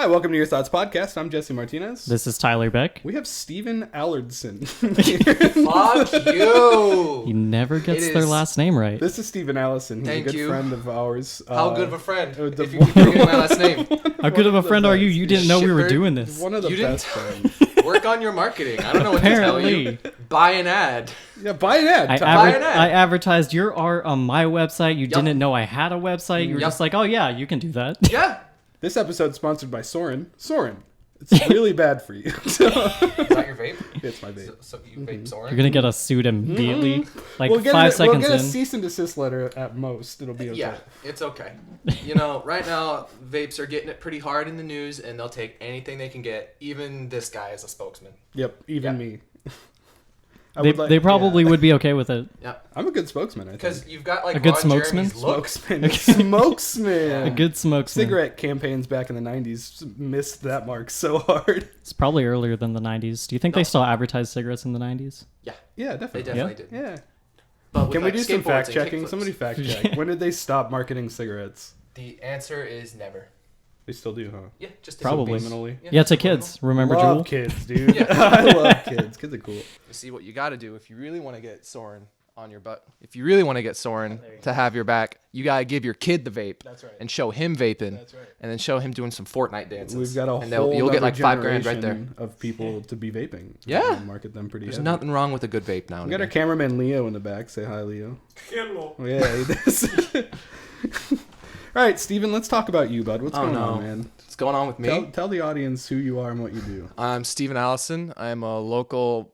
Hi, welcome to Your Thoughts Podcast. I'm Jesse Martinez. This is Tyler-Beck. We have Steven Allison. Fuck you! He never gets their last name right. This is Steven Allison. He's Thank a good you. friend of ours. How good of a friend? the- If you keep forgetting my last name. How good of a friend are you? You didn't know we were Shitbird. doing this. One of the You didn't best friends. Work on your marketing. I don't know what to tell you. Apparently. Buy an ad. Yeah, buy an ad. Buy an ad. I advertised your art on my website. You Yup. didn't know I had a website. You were Yup. just like, oh yeah, you can do that. Yeah. This episode is sponsored by Soren. Soren, it's really bad for you. So- Is that your vape? it's my baby. So you vape Soren? You're gonna get us sued immediately. Like We'll get 5 seconds We'll get a in. cease and desist letter at most. It'll be okay. Yeah, it's okay. You know, right now, vapes are getting it pretty hard in the news, and they'll take anything they can get. Even this guy is a spokesman. Yep, even Yeah. me. They probably would be okay with it. Yeah. I'm a good spokesman, I think. Because you've got like A good Ron smokesman? Jeremy's look. Smokesman. A good smokesman. Cigarette campaigns back in the 90s missed that mark so hard. It's probably earlier than the 90s. Do you think they still advertise cigarettes in the 90s? Yeah, Yeah, they definitely. definitely did. Yeah. But with, Can we like, do some skateboards fact and checking? kickflips. Somebody fact check. When did they stop marketing cigarettes? The answer is never. They still do, huh? Yeah, just Probably. Subliminally. Yeah, to kids. Remember Love Jewel? kids, dude. Yeah. I love kids. Kids are cool. You see what you got to do if you really want to get Soren on your butt. If you really want to get Soren to have your back, you got to give your kid the vape. That's right. And show him vaping. That's right. And then show him doing some Fortnite dances. We've got a and whole you'll get like nother $5,000 right there. generation of people to be vaping. Yeah. And market them pretty There's heavy. nothing wrong with a good vape now. We got our cameraman Leo in the back. Say hi, Leo. Hello. Yeah, he does. All right, Steven, let's talk about you, bud. What's going on, man? What's going on with me? Tell the audience who you are and what you do. I'm Steven Allison. I'm a local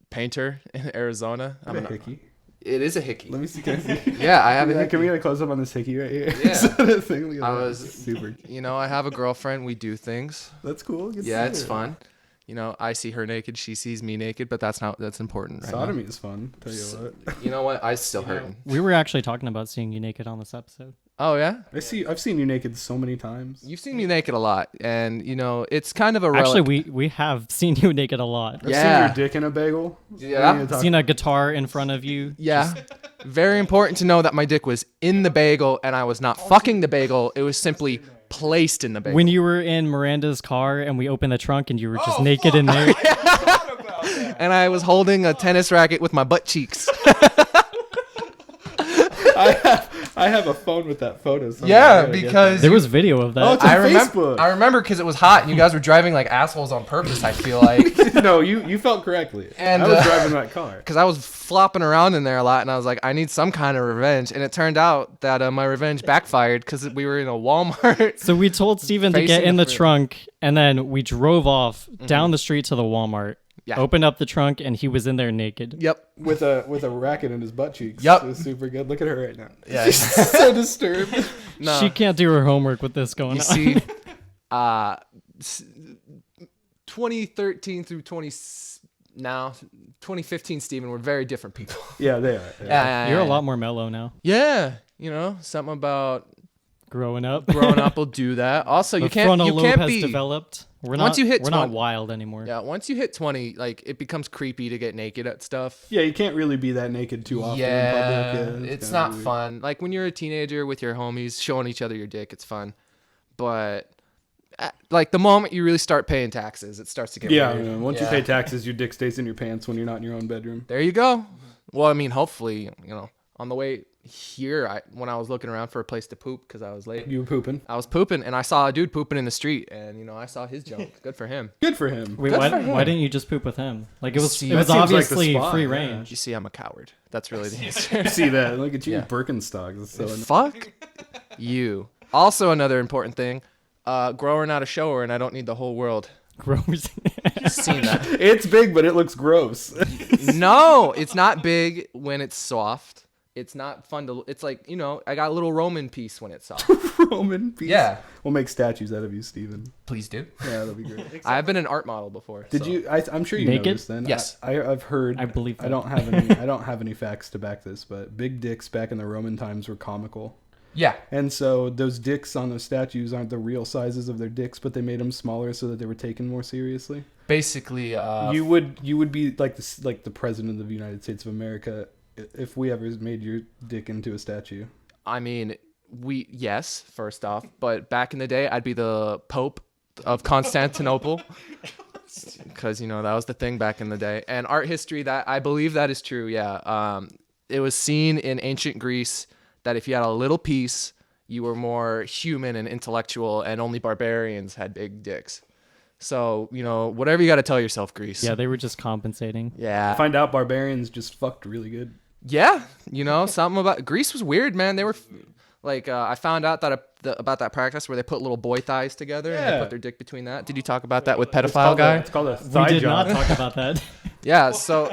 painter in Arizona. I'm a hickey. It is a hickey. Let me see. Can I see? Yeah, I have a hickey. Can we get a close up on this hickey right here? Yeah. Is that a thing? Look at I that. was- super. You know, I have a girlfriend. We do things. That's cool. Good to Yeah, see it's it. fun. You know, I see her naked. She sees me naked, but that's important right now. Sodomy is fun. Tell you what. You know what? I still hurting. We were actually talking about seeing you naked on this episode. Oh, yeah? I've seen you naked so many times. You've seen me naked a lot, and you know it's kind of a relic. Actually, we have seen you naked a lot. I've Yeah. seen your dick in a bagel. Yeah. We need to talk- Seen a guitar in front of you. Yeah, very important to know that my dick was in the bagel, and I was not fucking the bagel. It was simply placed in the bagel. When you were in Miranda's car and we opened the trunk and you were just naked in there. And I was holding a tennis racket with my butt cheeks. I have a phone with that photo. somewhere. Yeah, I gotta get because- There was video of that. Oh, it's on I remember. Facebook. I remember because it was hot, and you guys were driving like assholes on purpose. I feel like that. No, you felt correctly. And, I was uh, driving that car. because I was flopping around in there a lot, and I was like, I need some kind of revenge. And it turned out that my revenge backfired because we were in a Walmart. So we told Steven to get Facing in the the fridge. trunk, and then we drove off down the street to the Walmart. Yeah. Opened up the trunk, and he was in there naked. Yep. With a racket in his butt cheeks. Yup. It was super good. Look at her right now. Yeah. So disturbed. No. She can't do her homework with this going You on. see, s- 2013 through 2015, Steven, we're very different people. Yeah, they are. Yeah. You're a lot more mellow now. Yeah, you know, something about Growing up. growing up will do that. Also, The you can't frontal you lobe can't has be developed. We're Once not, you hit we're not 20 wild anymore. Yeah, once you hit 20, like it becomes creepy to get naked at stuff. Yeah, you can't really be that naked too often Yeah, in public. Yeah, it's kinda not weird. fun. Like when you're a teenager with your homies showing each other your dick, it's fun. But like the moment you really start paying taxes, it starts to get Yeah, weird. man, once you pay taxes, your dick stays in your pants when you're not in your own bedroom. There you go. Well, I mean, hopefully, you know, on the way here, when I was looking around for a place to poop because I was late, You were pooping. I was pooping and I saw a dude pooping in the street, and you know, I saw his junk. Good for him. Good for him. Wait, Good why, for him. why didn't you just poop with him? Like it was, See, it was that seems like the obviously spot, free yeah. range. You see, I'm a coward. That's really the answer. You see that? Look at you, Yeah. Birkenstocks. It's so Fuck you. Also, another important thing: grower, not a shower, and I don't need the whole world. Gross. Seen that? It's big, but it looks gross. No, it's not big when it's soft. It's not fun to. It's like, you know, I got a little Roman piece when it's soft. Roman piece. Yeah. We'll make statues out of you, Steven. Please do. Yeah, that'll be great. I've been an art model before. Did so- you? I'm sure you Naked? noticed then. Yes. I've heard. I believe I that. don't have any. I don't have any facts to back this, but big dicks back in the Roman times were comical. Yeah. And so those dicks on those statues aren't the real sizes of their dicks, but they made them smaller so that they were taken more seriously. Basically, You would be like the president of the United States of America if we ever made your dick into a statue. I mean, yes, first off, but back in the day, I'd be the Pope of Constantinople, because that was the thing back in the day. And art history, that I believe that is true. Yeah, it was seen in ancient Greece that if you had a little piece, you were more human and intellectual, and only barbarians had big dicks. So whatever you got to tell yourself, Greece. Yeah, they were just compensating. Yeah. I find out barbarians just fucked really good. Yeah, something about Greece was weird, man. They were like, I found out that about that practice where they put little boy thighs together and they put their dick between that. Did you talk about that with pedophile guy? It's called a thigh We did job. not talk about that. Yeah, so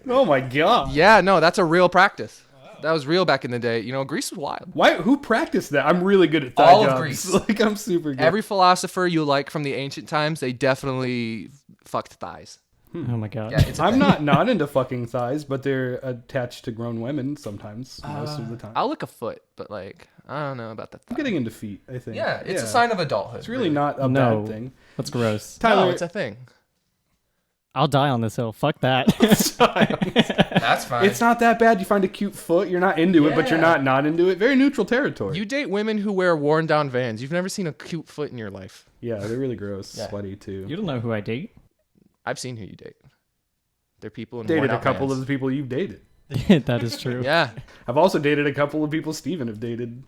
Oh my god. yeah, no, that's a real practice. That was real back in the day. Greece was wild. Why? Who practiced that? I'm really good at thigh All of jobs. Greece. Like I'm super good. Every philosopher you like from the ancient times, they definitely fucked thighs. Oh my god. Yeah, it's a I'm thing. not into fucking thighs, but they're attached to grown women sometimes, most of the time. I'll lick a foot, but like I don't know about that. I'm getting into feet, I think. Yeah, it's a sign of adulthood. It's really not a No. bad thing. That's gross. Tyler, No, it's a thing. I'll die on this hill. Fuck that. That's fine. it's not that bad. You find a cute foot, you're not into it, but you're Yeah. not into it. Very neutral territory. You date women who wear worn down Vans. You've never seen a cute foot in your life. Yeah, they're really gross, Yeah. sweaty too. You don't know who I date. I've seen who you date. They're people in Dated worn a out couple Vans. of the people you've dated. That is true. Yeah. I've also dated a couple of people Steven have dated.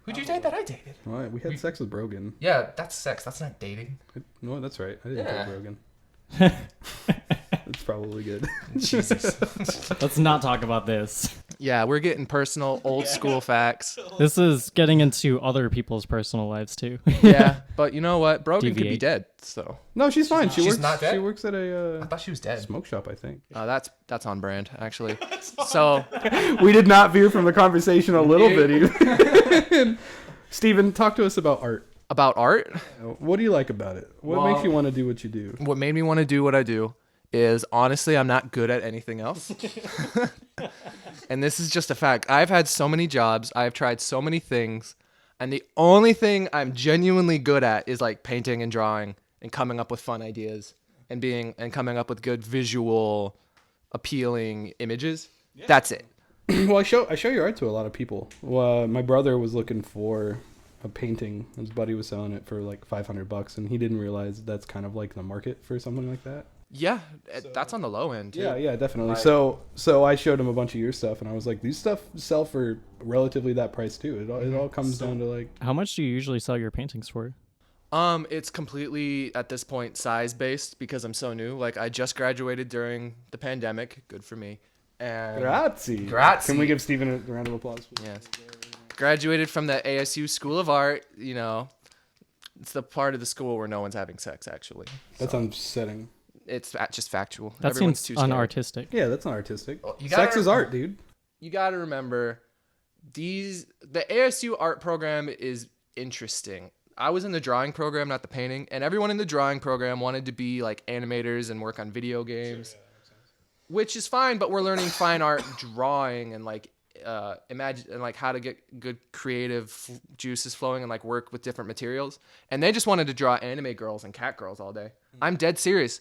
Who'd you date that I dated? Well, we had sex with Brogan. Yeah, that's sex. That's not dating. No, that's right. I didn't Yeah. date Brogan. That's probably good. Jesus. Let's not talk about this. Yeah, we're getting personal, old school facts. This is getting into other people's personal lives too. Yeah, but you know what? Brogan could be Deviate. dead. So No, she's fine. She She's works. not dead? She works at a thought she was dead. smoke shop, I think. That's on brand, actually. So We did not veer from the conversation a little bit. Even. Steven, talk to us about art. about art, What do you like about it? What Well- makes you want to do what you do? what made me want to do what I do is honestly, I'm not good at anything else. And this is just a fact. I've had so many jobs. I've tried so many things. And the only thing I'm genuinely good at is like painting and drawing and coming up with fun ideas and coming up with good visual appealing images. That's it. Well, I show your art to a lot of people. My brother was looking for a painting. His buddy was selling it for like $500, and he didn't realize that's kind of like the market for something like that. Yeah, that's on the low end too. Yeah, definitely. Right. So I showed him a bunch of your stuff, and I was like, these stuff sell for relatively that price too. It all comes down to like. How much do you usually sell your paintings for? It's completely at this point size based because I'm so new. Like I just graduated during the pandemic. Good for me. And Grazie. Grazie. Can we give Steven a round of applause? Please? yes, graduated from the ASU School of Art. It's the part of the school where no one's having sex. Actually, That's upsetting. it's just factual. That Everyone's seems too scared. unartistic. Yeah, that's not artistic. Well, you gotta Sex is art, dude. You got to remember the ASU art program is interesting. I was in the drawing program, not the painting, and everyone in the drawing program wanted to be like animators and work on video games, which is fine, but we're learning fine art drawing and like imagine and like how to get good creative juices flowing and like work with different materials. And they just wanted to draw anime girls and cat girls all day. I'm dead serious.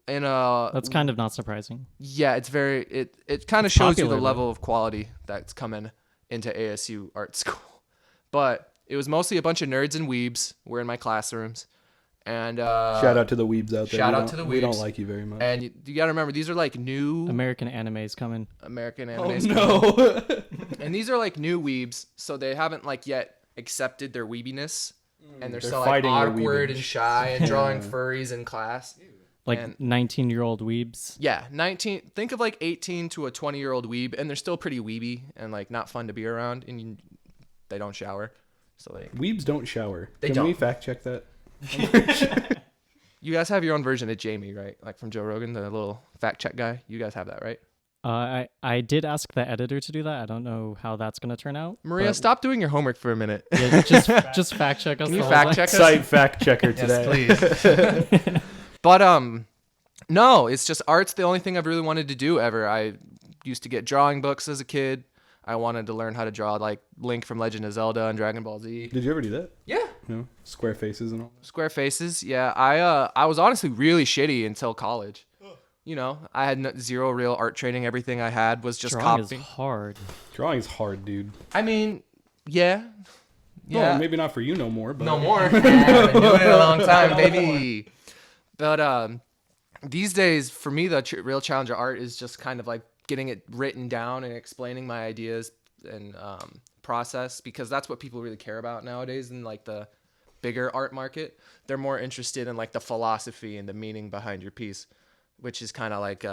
And That's kind of not surprising. yeah, it's very it kind of shows you popular, the though. level of quality that's coming into ASU art school. But it was mostly a bunch of nerds and weebs were in my classrooms. And Shout out to the weebs out there. shout We out don't- to the We don't weebs. like you very much. and you got to remember these are like new American animes coming. American Oh animes. no! And these are like new weebs, so they haven't like yet accepted their weebiness. And they're They're still like fighting their awkward weebage. and shy and drawing furries in class. Like And- 19-year-old weebs. Yeah, 19. Think of like 18 to a 20-year-old weeb, and they're still pretty weeby and like not fun to be around, and they don't shower. So like, Weebs don't shower. They Can we don't. fact check that? you guys have your own version of Jamie, right? Like from Joe Rogan, the little fact check guy. You guys have that, right? I did ask the editor to do that. I don't know how that's gonna turn out. Maria, but- stop doing your homework for a minute. Yeah, just fact check us. Can you the whole fact way. check us? Site fact checker today. Yes, please. But no, it's just art's the only thing I've really wanted to do ever. I used to get drawing books as a kid. I wanted to learn how to draw like Link from Legend of Zelda and Dragon Ball Z. Did you ever do that? Yeah. No. Square faces and all. Square faces. Yeah. I was honestly really shitty until college. I had zero real art training. Everything I had was just Drawing copying. is hard. Drawing's hard, dude. I mean, yeah. Well, maybe not for you no more, but No more. I've been doing it a long time, baby. But these days, for me, the real challenge of art is just kind of like getting it written down and explaining my ideas and process, because that's what people really care about nowadays in like the bigger art market. They're more interested in like the philosophy and the meaning behind your piece, which is kind of like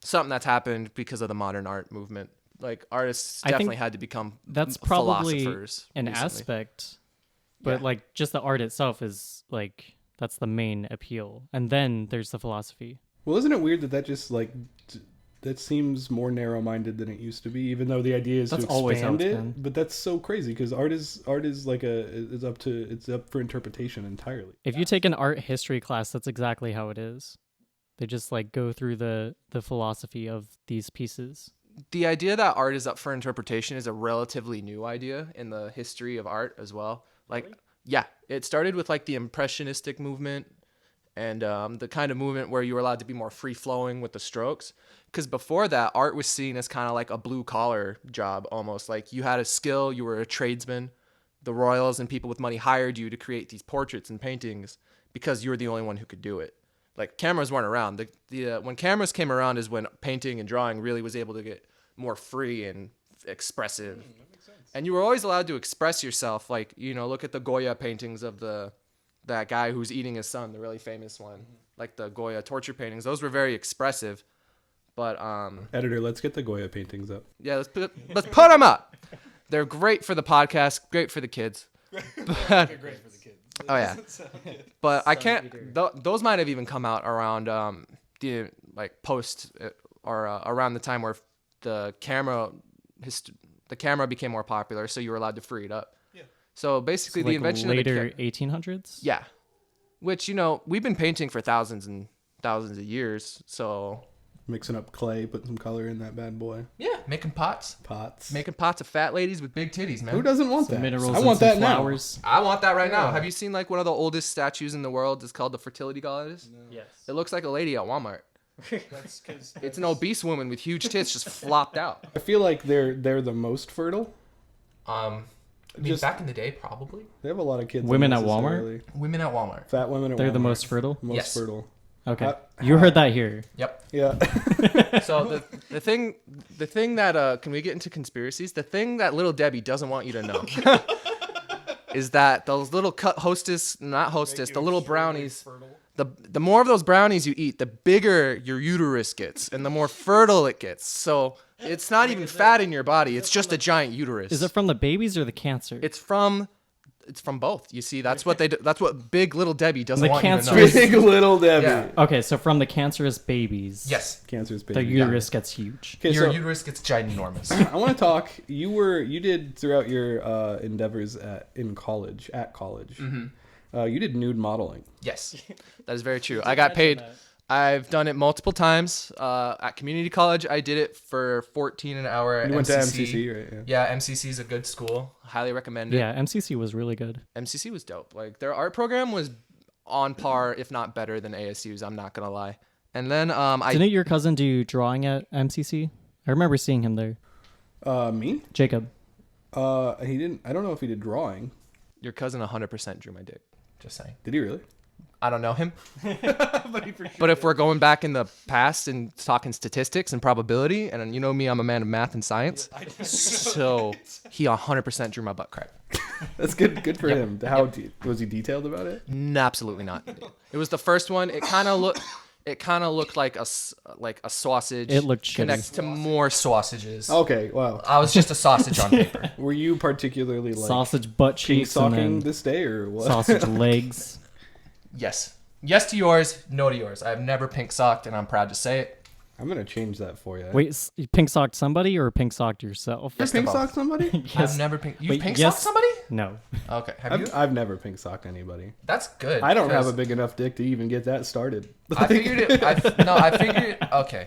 something that's happened because of the modern art movement. Like artists definitely had to become that's probably philosophers an recently. aspect, but like just the art itself is like that's the main appeal, and then there's the philosophy. Well, isn't it weird that just like that seems more narrow-minded than it used to be, even though the idea is That's to always how expand it's it. been. But that's so crazy because art is like it's up for interpretation entirely. If you take an art history class, that's exactly how it is. They just like go through the philosophy of these pieces. The idea that art is up for interpretation is a relatively new idea in the history of art as well. Like, really? Yeah, it started with like the impressionistic movement and the kind of movement where you were allowed to be more free flowing with the strokes. Because before that, art was seen as kind of like a blue collar job almost. Like you had a skill, you were a tradesman. The royals and people with money hired you to create these portraits and paintings because you were the only one who could do it. Like cameras weren't around. When cameras came around is when painting and drawing really was able to get more free and expressive. That makes sense. And you were always allowed to express yourself. Like, you know, look at the Goya paintings of that guy who's eating his son, the really famous one. Like the Goya torture paintings. Those were very expressive. But editor, let's get the Goya paintings up. Yeah, let's put them up. They're great for the podcast, great for the kids. They're great for the kids. Oh yeah, but I can't. Those might have even come out around the like post or around the time where the camera became more popular, so you were allowed to free it up. Yeah. So basically, the invention later of the 1800s. Yeah, which we've been painting for thousands and thousands of years, so. Mixing up clay, putting some color in that bad boy. Yeah, making pots. Making pots of fat ladies with big titties, man. Who doesn't want some that? Minerals I want that flowers. Now. I want that right now. Have you seen like one of the oldest statues in the world? It's called the fertility goddess. No. Yes. It looks like a lady at Walmart. That's because it's an obese woman with huge tits just flopped out. I feel like they're the most fertile. I mean, back in the day, probably. They have a lot of kids. Women at Walmart? Women at Walmart. Fat women at Walmart. They're the most fertile? Most fertile. Okay. You heard that here. Yep. Yeah. So the thing that can we get into conspiracies? The thing that little Debbie doesn't want you to know is that those little the little brownies, the more of those brownies you eat, the bigger your uterus gets and the more fertile it gets. So it's not even fat in your body. It's just a giant uterus. Is it from the babies or the cancer? It's from both. You see, that's what they do. That's what big little Debbie doesn't want you to know. Big little Debbie. Yeah. Okay, so from the cancerous babies. Yes. Cancerous babies. The uterus gets huge. Okay, your uterus gets ginormous. I want to talk. You did throughout your endeavors at college. Mm-hmm. You did nude modeling. Yes, that is very true. I got paid. I've done it multiple times. At community college, I did it for $14 an hour. You went to MCC, right? Yeah, MCC is a good school. Highly recommend it. Yeah, MCC was really good. MCC was dope. Like their art program was on par, if not better, than ASU's. I'm not gonna lie. And then didn't your cousin do drawing at MCC? I remember seeing him there. Me? Jacob. He didn't. I don't know if he did drawing. Your cousin 100% drew my dick. Just saying. Did he really? I don't know him. But if we're going back in the past and talking statistics and probability, and you know me, I'm a man of math and science. So he 100% drew my butt crack. That's good. Good for him. How was he detailed about it? Absolutely not. It was the first one. It kind of looked like a sausage. It looked connects to more sausages. Okay, wow. I was just a sausage on paper. Were you particularly like sausage butt cheeks and stalking this day or what? Sausage legs? Yes. Yes to yours, no to yours. I've never pink socked, and I'm proud to say it. I'm gonna change that for you. Wait, you pink socked somebody or pink socked yourself? You pink socked somebody? Yes. I've never pink. You pink socked somebody? No. Okay. Have you? I've never pink socked anybody. That's good. I don't have a big enough dick to even get that started. I figured it. I figured. Okay.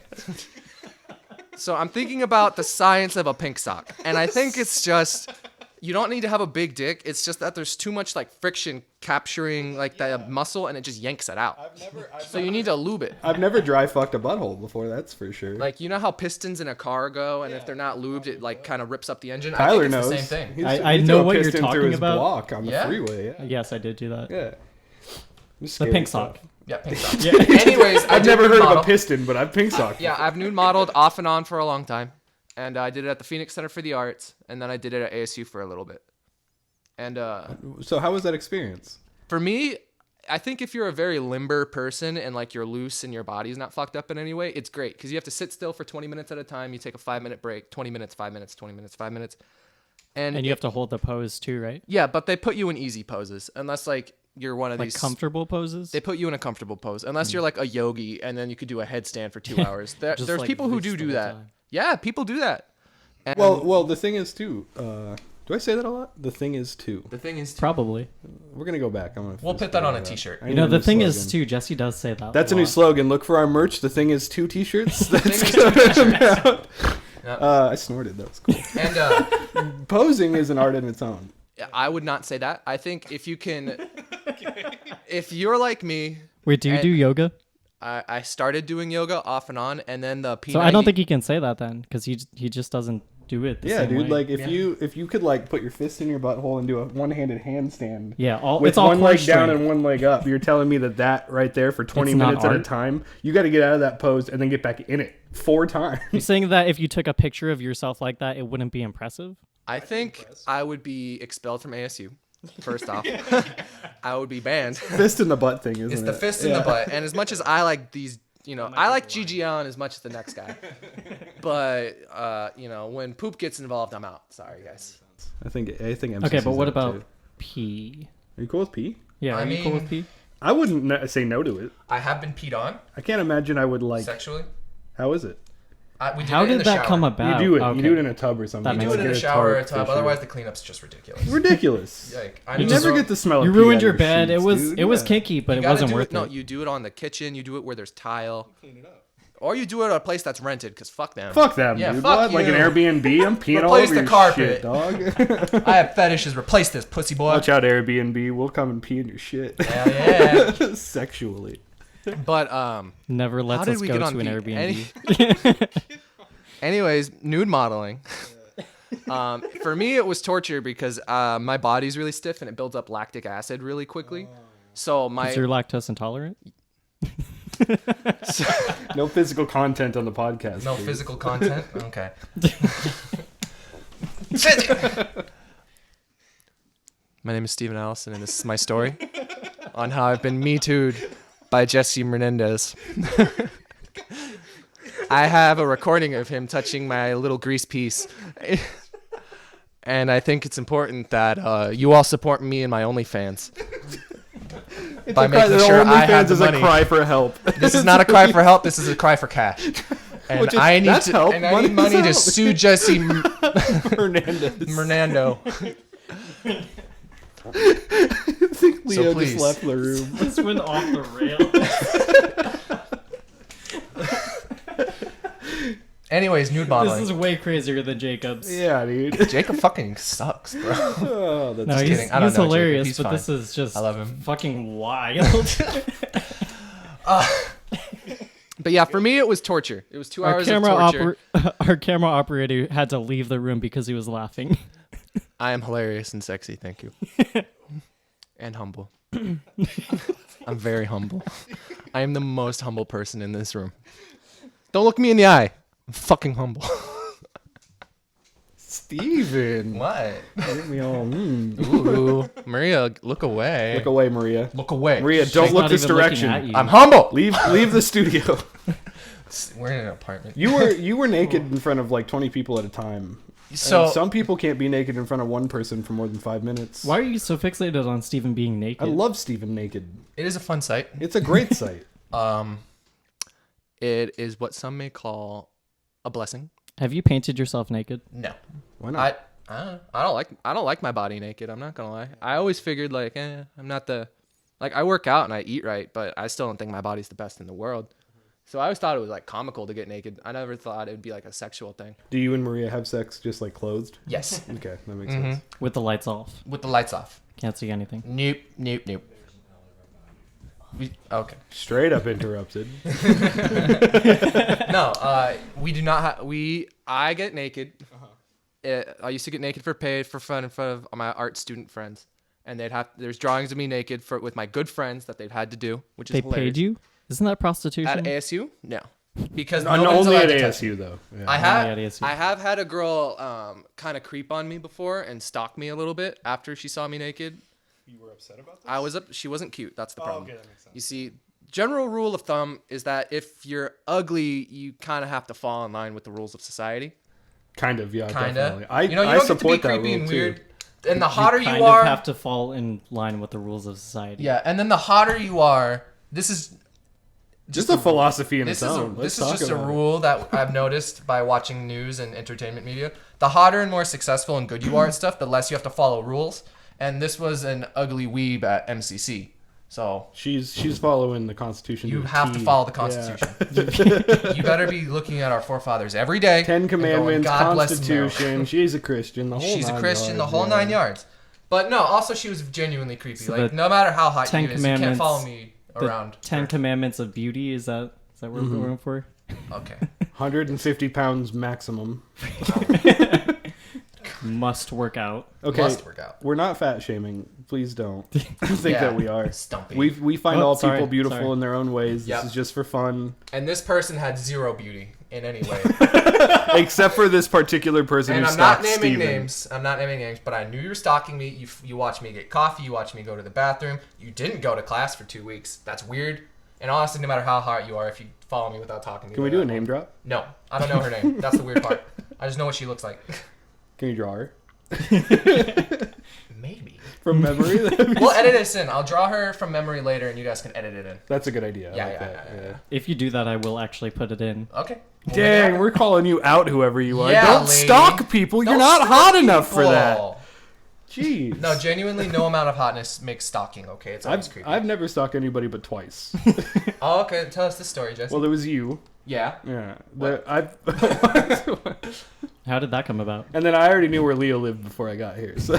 So I'm thinking about the science of a pink sock, and I think it's just You don't need to have a big dick. It's just that there's too much like friction capturing like the muscle, and it just yanks it out. So you need to lube it. I've never dry fucked a butthole before. That's for sure. Like, you know how pistons in a car go, and if they're not lubed, it like kind of rips up the engine. Tyler I think it's knows. the same thing. I He know threw a what you're piston through talking his about. block on the Yeah? freeway. Yeah. Yes, I did do that. Yeah. The pink sock. Yeah, pink sock. Anyways, I've never heard of a piston, but I've pink socked. Yeah, I've nude modeled off and on for a long time, and I did it at the Phoenix Center for the Arts, and then I did it at ASU for a little bit. And So how was that experience? for me, I think if you're a very limber person and like you're loose and your body's not fucked up in any way, it's great because you have to sit still for 20 minutes at a time. You take a 5-minute break, 20 minutes, 5 minutes, 20 minutes, 5 minutes. And you have to hold the pose too, right? Yeah, but they put you in easy poses unless like you're one of Like these comfortable poses. They put you in a comfortable pose unless you're like a yogi and then you could do a headstand for 2 hours. There's like people who this the do whole that. time. Yeah, people do that. And Well, the thing is too. Do I say that a lot? The thing is too. the thing is, Probably. We're gonna go back. we'll put that on a t-shirt. I You need know, a the new thing is slogan. too. Jesse does say that. That's a new lot. slogan. Look for our merch. The thing is two T-shirts. That's thing is two coming out. I snorted. That was cool. And Posing is an art in its own. I would not say that. I think if you can, if you're like me, Wait, do you do yoga? I started doing yoga off and on, and then the P90. So I don't think he can say that then, because he just doesn't do it. The Yeah, same dude. way. Like if you could like put your fist in your butthole and do a one-handed handstand. yeah, With it's all one core leg down strength. and one leg up, you're telling me that right there for 20 It's not minutes at a art? time, you got to get out of that pose and then get back in it 4 times. You're saying that if you took a picture of yourself like that, it wouldn't be impressive? I think I would be expelled from ASU. First off, I would be banned. Fist in the butt thing, isn't it? It's the fist in the butt. And as much as I like these, I like Gigi Allen as much as the next guy. But, when poop gets involved, I'm out. Sorry, guys. I think MCC's Okay, but what out, about too. pee? Are you cool with pee? Yeah, I are you cool mean- with pee? I wouldn't say no to it. I have been peed on I can't imagine I would like. sexually. How is it? We How did that come about? You do it. Okay. You do it in a tub or something. That You makes do it in a Get shower or a tub tub. tissue. Otherwise, the cleanup's just ridiculous. Ridiculous. Like, You never get the smell. You of pee ruined out your of bed. sheets, It was dude. it was Yeah. kinky, but You it gotta wasn't do worth it. No, it. you do it on the kitchen. You do it where there's tile. Clean it up. Or you do it at a place that's rented, because fuck them. Fuck them, Yeah, dude. fuck What? Like an you. Airbnb? I'm peeing all Replace over the your carpet. shit, dog. I have fetishes. Replace this, pussy boy. Watch out, Airbnb. We'll come and pee in your shit. Hell yeah. Sexually. But, Never lets did us we go get to on an pee? Airbnb. anyways, nude modeling. For me, it was torture because my body's really stiff and it builds up lactic acid really quickly. So Is you're lactose intolerant? No physical content on the podcast. no please. physical content. Okay. My name is Steven Allison, and this is my story on how I've been Me Too'd by Jesse Martinez. I have a recording of him touching my little grease piece. And I think it's important that you all support me and my OnlyFans. It's by a cry, making the sure I OnlyFans have the is money. a cry for help. This is not a cry for help. This is a cry for cash. And Which is- I need that's to. help. And I need money to help. sue Jesse Hernandez. Mernando. I think Leo just please. left the room. This went off the rails. Anyways, nude This modeling. is way crazier than Jacob's. Yeah, dude. Jacob fucking sucks, bro. Oh, that's No, Just he's, kidding. I don't he's know Jacob. hilarious, He's but fine. this is just I love him. fucking wild. But yeah, for me, it was torture. It was 2 our hours camera of torture. our camera operator had to leave the room because he was laughing. I am hilarious and sexy. Thank you. And humble. I'm very humble. I am the most humble person in this room. Don't look me in the eye. I'm fucking humble. Steven. What? Get me all, Ooh, Maria, look away. Look away, Maria. Look away. Maria, She's don't look not this even looking direction. at you. I'm humble. Leave the studio. We're in an apartment. You were naked in front of like 20 people at a time. So And some people can't be naked in front of one person for more than 5 minutes. Why are you so fixated on Steven being naked? I love Steven naked. it is a fun sight. It's a great sight. It is what some may call a blessing. Have you painted yourself naked? No. Why not? I don't know. I don't like my body naked. I'm not gonna lie. I always figured like, I'm not the, like I work out and I eat right, but I still don't think my body's the best in the world. So I always thought it was like comical to get naked. I never thought it would be like a sexual thing. Do you and Maria have sex just like clothed? Yes. Okay, that makes sense. With the lights off. With the lights off. Can't see anything. Nope. Okay. Straight up interrupted. No, we do not have. I get naked. I used to get naked for pay for fun in front of my art student friends, and there's drawings of me naked with my good friends that they've had to do, which is They hilarious. paid you? Isn't that prostitution? At ASU? No, because No, no one's only allowed at to touch me. ASU though. Yeah. Only at ASU. I have had a girl kind of creep on me before and stalk me a little bit after she saw me naked. You were upset about this? I was up. She wasn't cute. That's the problem. Okay, that makes sense. You see, general rule of thumb is that if you're ugly, you kind of have to fall in line with the rules of society. Kind of, yeah, Kind definitely. of. I You don't I get to be support that creepy rule and too. weird. And the hotter you, kind are, of have to fall in line with the rules of society. yeah. And then the hotter you are, this is Just a philosophy in this its is own. this Let's is talk just a about it. rule that I've noticed by watching news and entertainment media. The hotter and more successful and good you are at stuff, the less you have to follow rules. And this was an ugly weeb at MCC. So She's following the Constitution. you a have to T. follow the Yeah. Constitution. You better be looking at our forefathers every day. Ten and going, Commandments, God bless America." Constitution. She's a Christian. The whole She's a 9 Christian, the yards, whole yeah. 9 yards. But no, also she was genuinely creepy. So Like the no matter how hot 10 you is, you can't Commandments- follow me The around. 10 Commandments of Beauty, is that what we're going for? Okay. 150 pounds maximum. Must work out. Okay, Must work out. we're not fat shaming. Please don't think Yeah. that we are. Stumpy. We find Oh, all sorry, people beautiful sorry. in their own ways. Yep. This is just for fun. And this person had zero beauty in any way. Except for this particular person And who I'm not stalked naming Steven. names. I'm not naming names, but I knew you were stalking me. You watched me get coffee. You watched me go to the bathroom. You didn't go to class for 2 weeks. That's weird. And honestly, no matter how hot you are, if you follow me without talking to me. Can we do a name drop? No. I don't know her name. That's the weird part. I just know what she looks like. Can you draw her? Maybe. From memory? We'll edit this in. I'll draw her from memory later, and you guys can edit it in. That's a good idea. I Yeah, like yeah, that. yeah. If you do that, I will actually put it in. Okay. We'll Dang, make it we're calling you out, whoever you are. Yeah, Don't lady. stalk people. You're Don't not stalk hot enough for that. people. Jeez. No, genuinely, no amount of hotness makes stalking okay. It's always creepy. I've never stalked anybody but twice. Oh, okay. Tell us the story, Jesse. Well, there was you. Yeah. Yeah. What? I've How did that come about? and then I already knew where Leo lived before I got here. So.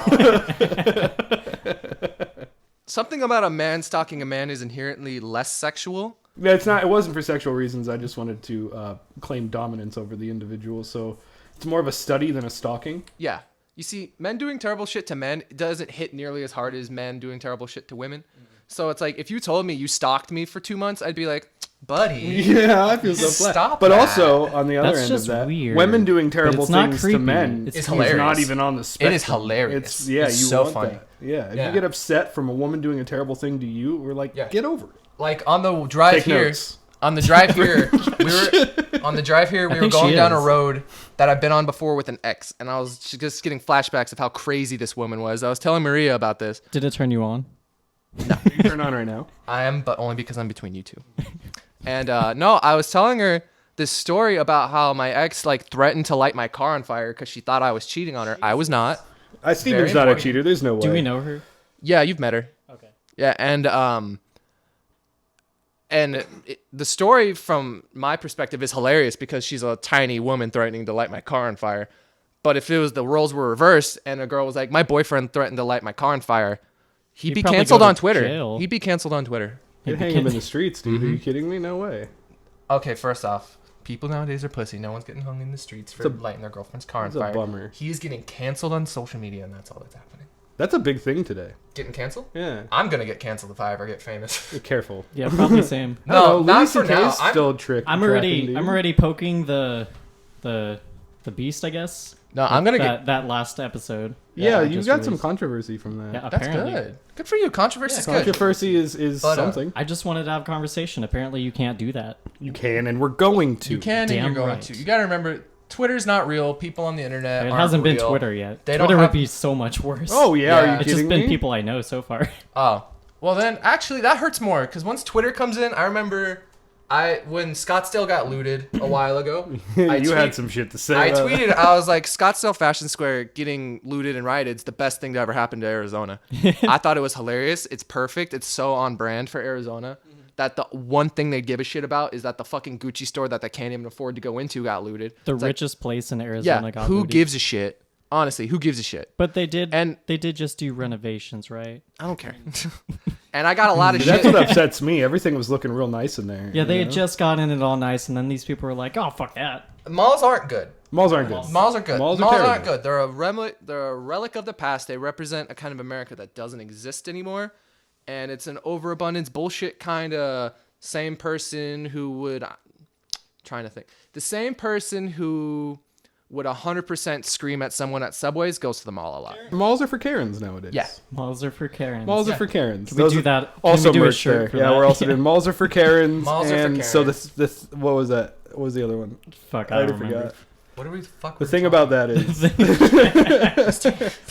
Something about a man stalking a man is inherently less sexual. Yeah, it's not. It wasn't for sexual reasons. I just wanted to claim dominance over the individual. So it's more of a study than a stalking. Yeah. You see, men doing terrible shit to men doesn't hit nearly as hard as men doing terrible shit to women. So it's like, if you told me you stalked me for 2 months, I'd be like, buddy. Yeah, I feel so flat. Stop But that. also on the other That's end just of that, weird. women doing But terrible it's not things creepy. to men It's is hilarious. not even on the spectrum. It is hilarious. It's yeah, It's you so want funny. that. Yeah, if Yeah. you get upset from a woman doing a terrible thing to you, we're like, Yeah. get over it. Like on the drive Take here, notes. on the drive here, we were think going she down a is. road that I've been on before with an ex, and I was just getting flashbacks of how crazy this woman was. I was telling Maria about this. Did it turn you on? You turn on right now. I am, but only because I'm between you two. And no, I was telling her this story about how my ex like threatened to light my car on fire because she thought I was cheating on her. I was not. Steven's Very not a important. cheater. There's no way. Do we know her? Yeah, you've met her. Okay. Yeah, and the story from my perspective is hilarious because she's a tiny woman threatening to light my car on fire. But if it was the roles were reversed and a girl was like, my boyfriend threatened to light my car on fire, he'd be probably canceled go to on Twitter. jail. He'd be canceled on Twitter. You'd hang him in the streets, dude. Are you kidding me? No way. Okay, first off, people nowadays are pussy. No one's getting hung in the streets for It's a- lighting their girlfriend's car on it's a fire. bummer. He's getting canceled on social media, and that's all that's happening. That's a big thing today. Getting canceled? Yeah. I'm gonna get canceled if I ever get famous. Be careful. Yeah, probably same. I don't know, not Louis for now. CK's still I'm already poking the beast, I guess. No, I'm gonna get. that last episode. Yeah, that you just got some released. controversy from that. Yeah, That's apparently. good. Good for you. Controversy's good. Controversy is But, something. I just wanted to have conversation. Apparently, you can't do that. You can, and we're going to. You can, and Damn you're going right. to. You gotta remember, Twitter's not real. People on the internet. It aren't hasn't been real. Twitter yet. They don't Twitter have- would be so much worse. Oh yeah, Yeah. are you It's kidding just been me? people I know so far. Oh, well then, actually, that hurts more because once Twitter comes in, I remember, when Scottsdale got looted a while ago. You had some shit to say. I about tweeted, I was like, Scottsdale Fashion Square getting looted and rioted is the best thing to ever happen to Arizona. I thought it was hilarious. It's perfect. It's so on brand for Arizona. that the one thing they give a shit about is that the fucking Gucci store that they can't even afford to go into got looted. The It's richest place in Arizona yeah, got who looted. gives a shit? Honestly, who gives a shit? But they did, And- they did just do renovations, right? I don't care. And I got a lot of That's shit. what upsets me. Everything was looking real nice in there. Yeah, they you had know? just gotten it all nice, and then these people were like, "Oh, fuck that." Malls aren't good. Malls aren't good. Malls are good. Malls Malls, are aren't terrible. good. They're a relic of the past. They represent a kind of America that doesn't exist anymore, and it's an overabundance bullshit kind of same person who would trying to think. The same person who would 100% scream at someone at Subways goes to the mall a lot. Malls are for Karens nowadays. Yeah. Malls are for Karens. Malls are for Karens. Can we do that? Can Also we do a merch shirt there. for Yeah, that? we're also doing malls are for Karens. Malls are for and so Karens. this what was that? What was the other one? Fuck, I I already don't remember. forgot. What are we fuck? The thing about that is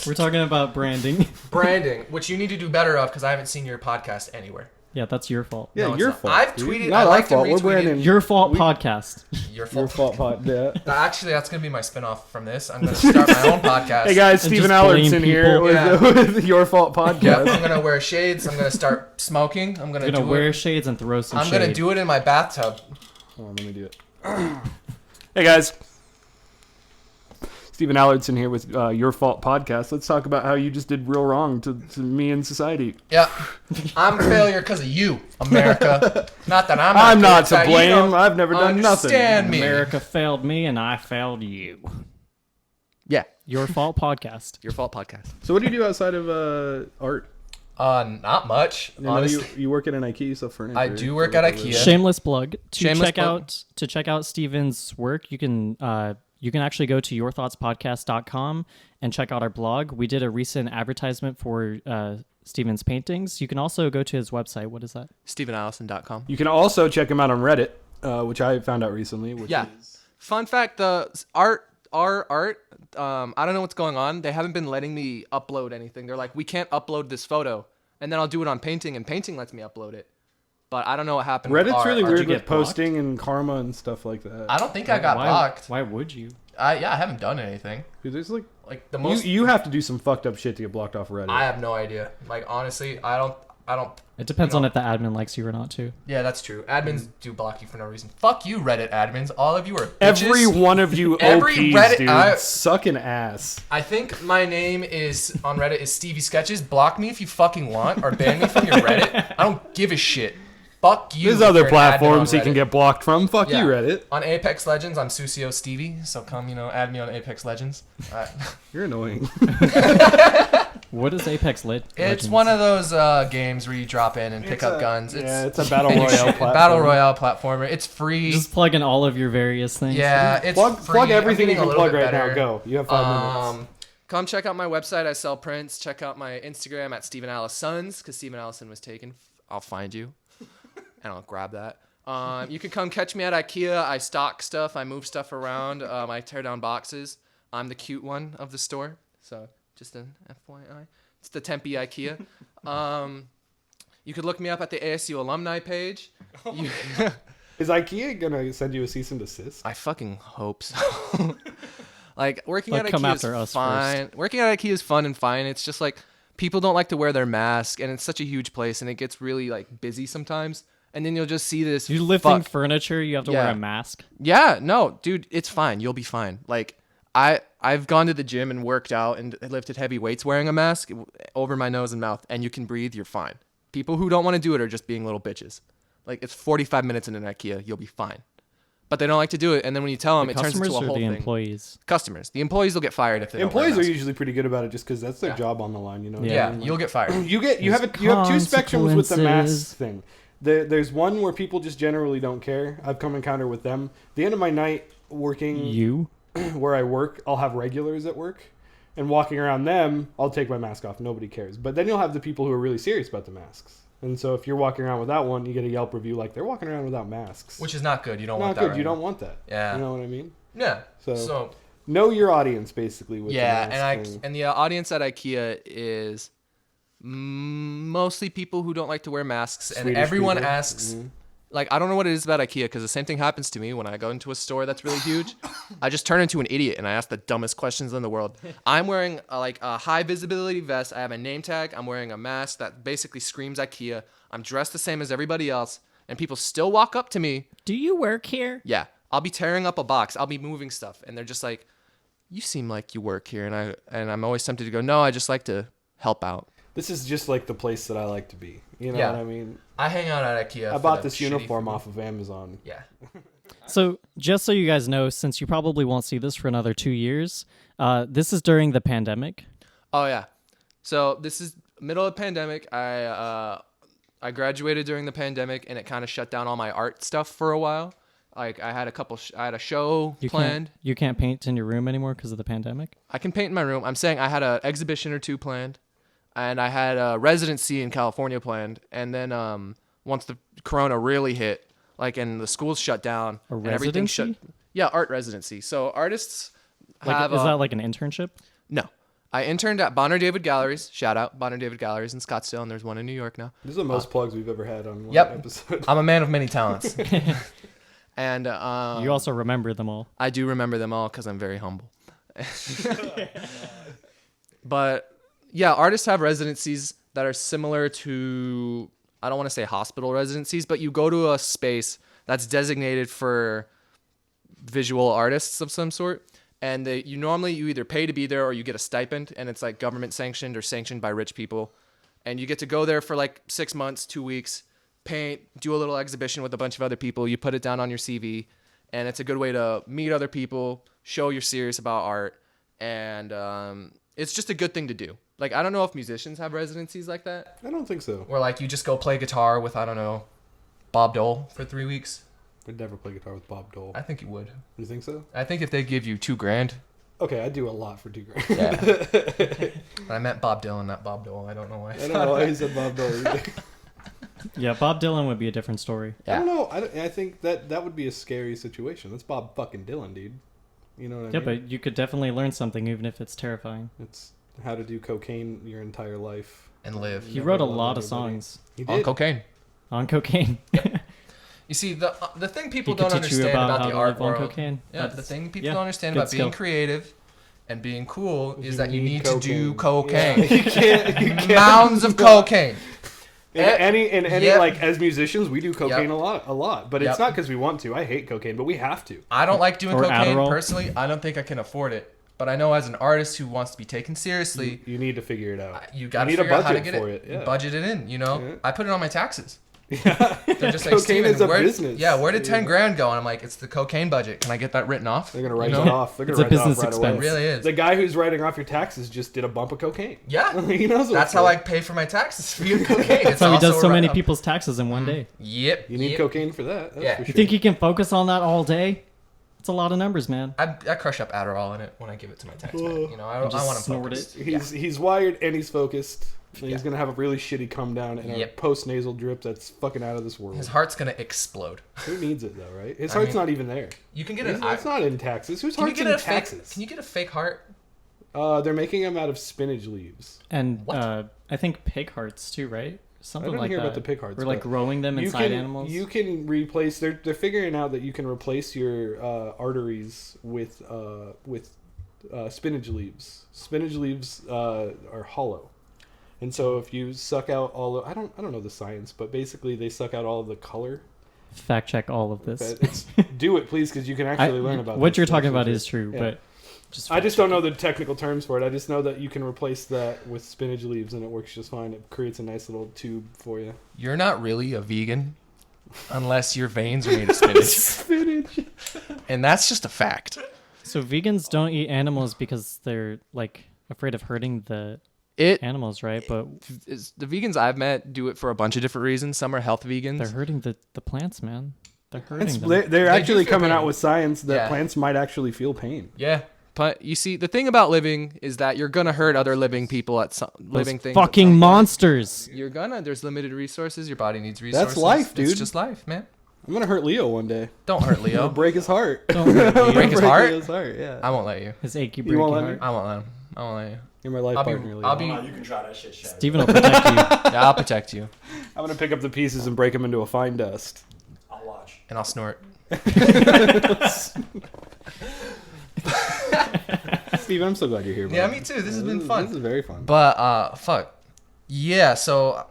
We're talking about branding. branding, which you need to do better of because I haven't seen your podcast anywhere. Yeah, that's your fault. yeah, No, it's your not. fault. I've dude. tweeted- Not I our liked and fault. We're retweeted branding Your fault podcast. Your your fault pod. Yeah. Actually, that's gonna be my spinoff from this. I'm gonna start my own podcast. Hey guys, And Steven just blame Allison here people. with, Yeah. with Your Fault Yeah, podcast. I'm gonna wear shades. I'm gonna start smoking. I'm gonna You're gonna do wear it. shades and throw some I'm shade. gonna do it in my bathtub. Hold on, let me do it. Hey guys, Steven Allison here with Your Fault podcast. Let's talk about how you just did real wrong to me and society. Yeah, I'm a failure because of you, America. Not that I'm. I'm good, not it's to that you blame. don't I've never done nothing. Understand me. America failed me, and I failed you. Yeah, Your fault podcast. Your Fault podcast. So what do you do outside of art? Not much. I know Honestly, you work at an IKEA, you sell furniture. I do work at IKEA. Shameless plug. Shameless plug. To check out Steven's work, you can actually go to yourthoughtspodcast.com and check out our blog. We did a recent advertisement for Steven's paintings. You can also go to his website. What is that? StevenAllison.com. You can also check him out on Reddit, which I found out recently. Which Yeah. is, Fun fact: our art. I don't know what's going on. They haven't been letting me upload anything. They're like, we can't upload this photo, and then I'll do it on Painting, and Painting lets me upload it. But I don't know what happened. with Reddit's our really art. weird you with get blocked? posting and karma and stuff like that. I don't think I got why, blocked. Why would you? I haven't done anything. Dude, there's like Like the most. you have to do some fucked up shit to get blocked off Reddit. I have no idea. Like honestly, I don't. It depends on if the admin likes you or not, too. Yeah, that's true. Admins do block you for no reason. Fuck you, Reddit admins. All of you are bitches. Every one of you Every OPs, Reddit- dude, suck an ass. I think my name is on Reddit is Stevie Sketches. Block me if you fucking want, or ban me from your Reddit. I don't give a shit. Fuck you. There's if other you're an admin on platforms he can Reddit. get blocked from. Fuck Yeah. you, Reddit. On Apex Legends, I'm Susio Stevie, so come, add me on Apex Legends. You're annoying. What is Apex Legends? It's one of those games where you drop in and pick up guns. It's a battle and you royale shoot- platform. Battle royale platformer. It's free. Just plug in all of your various things. Yeah, it's Plug free. everything you I'm getting can a little plug bit right better. now. Go. You have 5 minutes. Come check out my website. I sell prints. Check out my Instagram at Steven Allison's because Steven Allison was taken. I'll find you and I'll grab that. You can come catch me at IKEA. I stock stuff. I move stuff around. I tear down boxes. I'm the cute one of the store. So just an FYI. It's the Tempe IKEA. You could look me up at the ASU alumni page. Is IKEA gonna send you a cease and desist? I fucking hope so. Like working Like, at come IKEA after is us fine. Working at IKEA is fun and fine. It's just like people don't like to wear their mask, and it's such a huge place, and it gets really like busy sometimes. And then you'll just see this. You're lifting fuck. furniture, you have to Yeah. wear a mask. Yeah, no, dude, it's fine. You'll be fine. Like I've gone to the gym and worked out and lifted heavy weights wearing a mask over my nose and mouth, and you can breathe. You're fine. People who don't want to do it are just being little bitches. Like it's 45 minutes in an IKEA, you'll be fine. But they don't like to do it, and then when you tell them, The it turns customers into a or whole the thing. employees? Customers. The employees will get fired if they don't wear Employees are masks. usually pretty good about it just because that's their Yeah. job on the line. You know. Yeah, you'll get fired. You have two spectrums with the mask thing. There's one where people just generally don't care. I've come encounter with them. The end of my night working You? where I work, I'll have regulars at work, and walking around them, I'll take my mask off. Nobody cares. But then you'll have the people who are really serious about the masks. And so if you're walking around without one, you get a Yelp review like they're walking around without masks. Which is not good. You don't not want that. good. Right You now. don't want that. Yeah. You know what I mean? Yeah. So know your audience basically. With yeah, the and mask thing. the audience at IKEA is mostly people who don't like to wear masks, and Swedish everyone people. asks. Mhm. Like, I don't know what it is about IKEA because the same thing happens to me when I go into a store that's really huge. I just turn into an idiot and I ask the dumbest questions in the world. I'm wearing a high visibility vest. I have a name tag. I'm wearing a mask that basically screams IKEA. I'm dressed the same as everybody else. and people still walk up to me. Do you work here? Yeah, I'll be tearing up a box. I'll be moving stuff, and they're just like, "You seem like you work here," and I'm always tempted to go, "No, I just like to help out." This is just like the place that I like to be. You know Yeah. what I mean? I hang out at IKEA. I bought this uniform off of Amazon. Yeah. So, just so you guys know, since you probably won't see this for another 2 years, this is during the pandemic. Oh yeah. So this is middle of pandemic. I graduated during the pandemic, and it kind of shut down all my art stuff for a while. Like I had I had a show planned. You can't paint in your room anymore because of the pandemic? I can paint in my room. I'm saying I had an exhibition or two planned, and I had a residency in California planned. And then once the corona really hit, like, and the schools shut down and everything shut. Yeah, art residency. So artists have. Is that like an internship? No. I interned at Bonner David Galleries. Shout out Bonner David Galleries in Scottsdale, and there's one in New York now. This is the most plugs we've ever had on one Yep. episode. I'm a man of many talents. And You also remember them all. I do remember them all because I'm very humble. But yeah, artists have residencies that are similar to, I don't want to say hospital residencies, but you go to a space that's designated for visual artists of some sort. And you either pay to be there or you get a stipend, and it's like government sanctioned or sanctioned by rich people. And you get to go there for like 6 months, 2 weeks, paint, do a little exhibition with a bunch of other people. You put it down on your CV, and it's a good way to meet other people, show you're serious about art, and it's just a good thing to do. Like, I don't know if musicians have residencies like that, I don't think so. where like you just go play guitar with, I don't know, Bob Dole for 3 weeks. I'd never play guitar with Bob Dole. I think you would. You think so? I think if they give you $2,000. Okay, I do a lot for $2,000. Yeah. I meant Bob Dylan, not Bob Dole. I don't know why. I don't know why he said Bob Dole either. Yeah, Bob Dylan would be a different story. I don't know. I think that would be a scary situation. That's Bob fucking Dylan, dude. You know what I Yeah, mean? but you could definitely learn something even if it's terrifying. It's how to do cocaine your entire life. And live. He Never wrote a love lot of anybody. songs He On did. cocaine. on cocaine. You see, the thing people He could don't teach you understand about about how the to art live on world. cocaine. Yeah, That's- the thing people yeah, don't understand good about being skill. creative and being cool is You that you need need to do cocaine. cocaine. Yeah, you can't. Mounds of cocaine. In any Yep. like as musicians, we do cocaine Yep. a lot. But Yep. it's not because we want to. I hate cocaine, but we have to. I don't like doing Or cocaine Adderall. personally. I don't think I can afford it. But I know as an artist who wants to be taken seriously, You need to figure it out. you got to need a figure out how to budget get for it. it, yeah. Budget it in, you know? Yeah. I put it on my taxes. Yeah. They're just like, Cocaine Steven, is a where, business. yeah, where did 10 grand go? And I'm like, it's the cocaine budget. Can I get that written off? They're gonna write You it know? off. They're It's gonna a write it off business right It away. expense. really is. The guy who's writing off your taxes just did a bump of cocaine. Yeah. He knows what That's it's how I like. pay for my taxes via cocaine. It's That's how he does also so a many write-off. people's taxes in one day. Yep. You need yep. cocaine for that. That's Yeah. for You You sure. think he can focus on that all day? It's a lot of numbers, man. I crush up Adderall in it when I give it to my tax man. You know, I just want to snort focus. He's wired and he's focused. And Yeah. he's gonna have a really shitty come down and a Yep. post nasal drip that's fucking out of this world. His heart's gonna explode. Who needs it though, right? His I heart's mean, not even there. You can get It's, an. it's not in taxes. Whose Can you heart's get in a fake? taxes? Can you get a fake heart? They're making them out of spinach leaves. And What? I think pig hearts too, right? Something didn't like that. hear about the pig hearts, We're like but growing them You inside can animals. you can replace. They're figuring out that you can replace your arteries with spinach leaves. Spinach leaves are hollow. And so if you suck out all of, I don't know the science, but basically they suck out all of the color. Fact check all of this. But do it, please, because you can actually learn about what this. you're talking Actually, about is true, yeah. but I just don't know the technical terms for it. I just know that you can replace that with spinach leaves, and it works just fine. It creates a nice little tube for you. You're not really a vegan unless your veins are made of spinach, Spinach. and that's just a fact. So vegans don't eat animals because they're like afraid of hurting the It animals, right? But is, the vegans I've met do it for a bunch of different reasons. Some are health vegans. they're hurting the plants, man. They're hurting them. They're They actually do feel coming out pain. with science that Yeah. plants might actually feel pain. Yeah, but you see, the thing about living is that you're gonna hurt other living people at some living things. at Fucking some point. monsters. You're gonna. There's limited resources. Your body needs resources. life, dude. It's just life, man. I'm gonna hurt Leo one day. Don't hurt I'll Leo. break his heart. Don't hurt I'm Leo. Break his gonna heart? Leo's heart. Yeah. I won't let you. His achy You breaky won't let me? heart. I won't let him. I won't let you. You're my life I'll be. partner, Leo. I'll be. Oh, you can try that shit. Shadow. Steven will protect you. Yeah, I'll protect you, I'm gonna pick up the pieces and break them into a fine dust. I'll watch. and I'll snort. Steven, I'm so glad you're here. Yeah, bud. me too. This has been fun. This is very fun. But fuck. Yeah. So,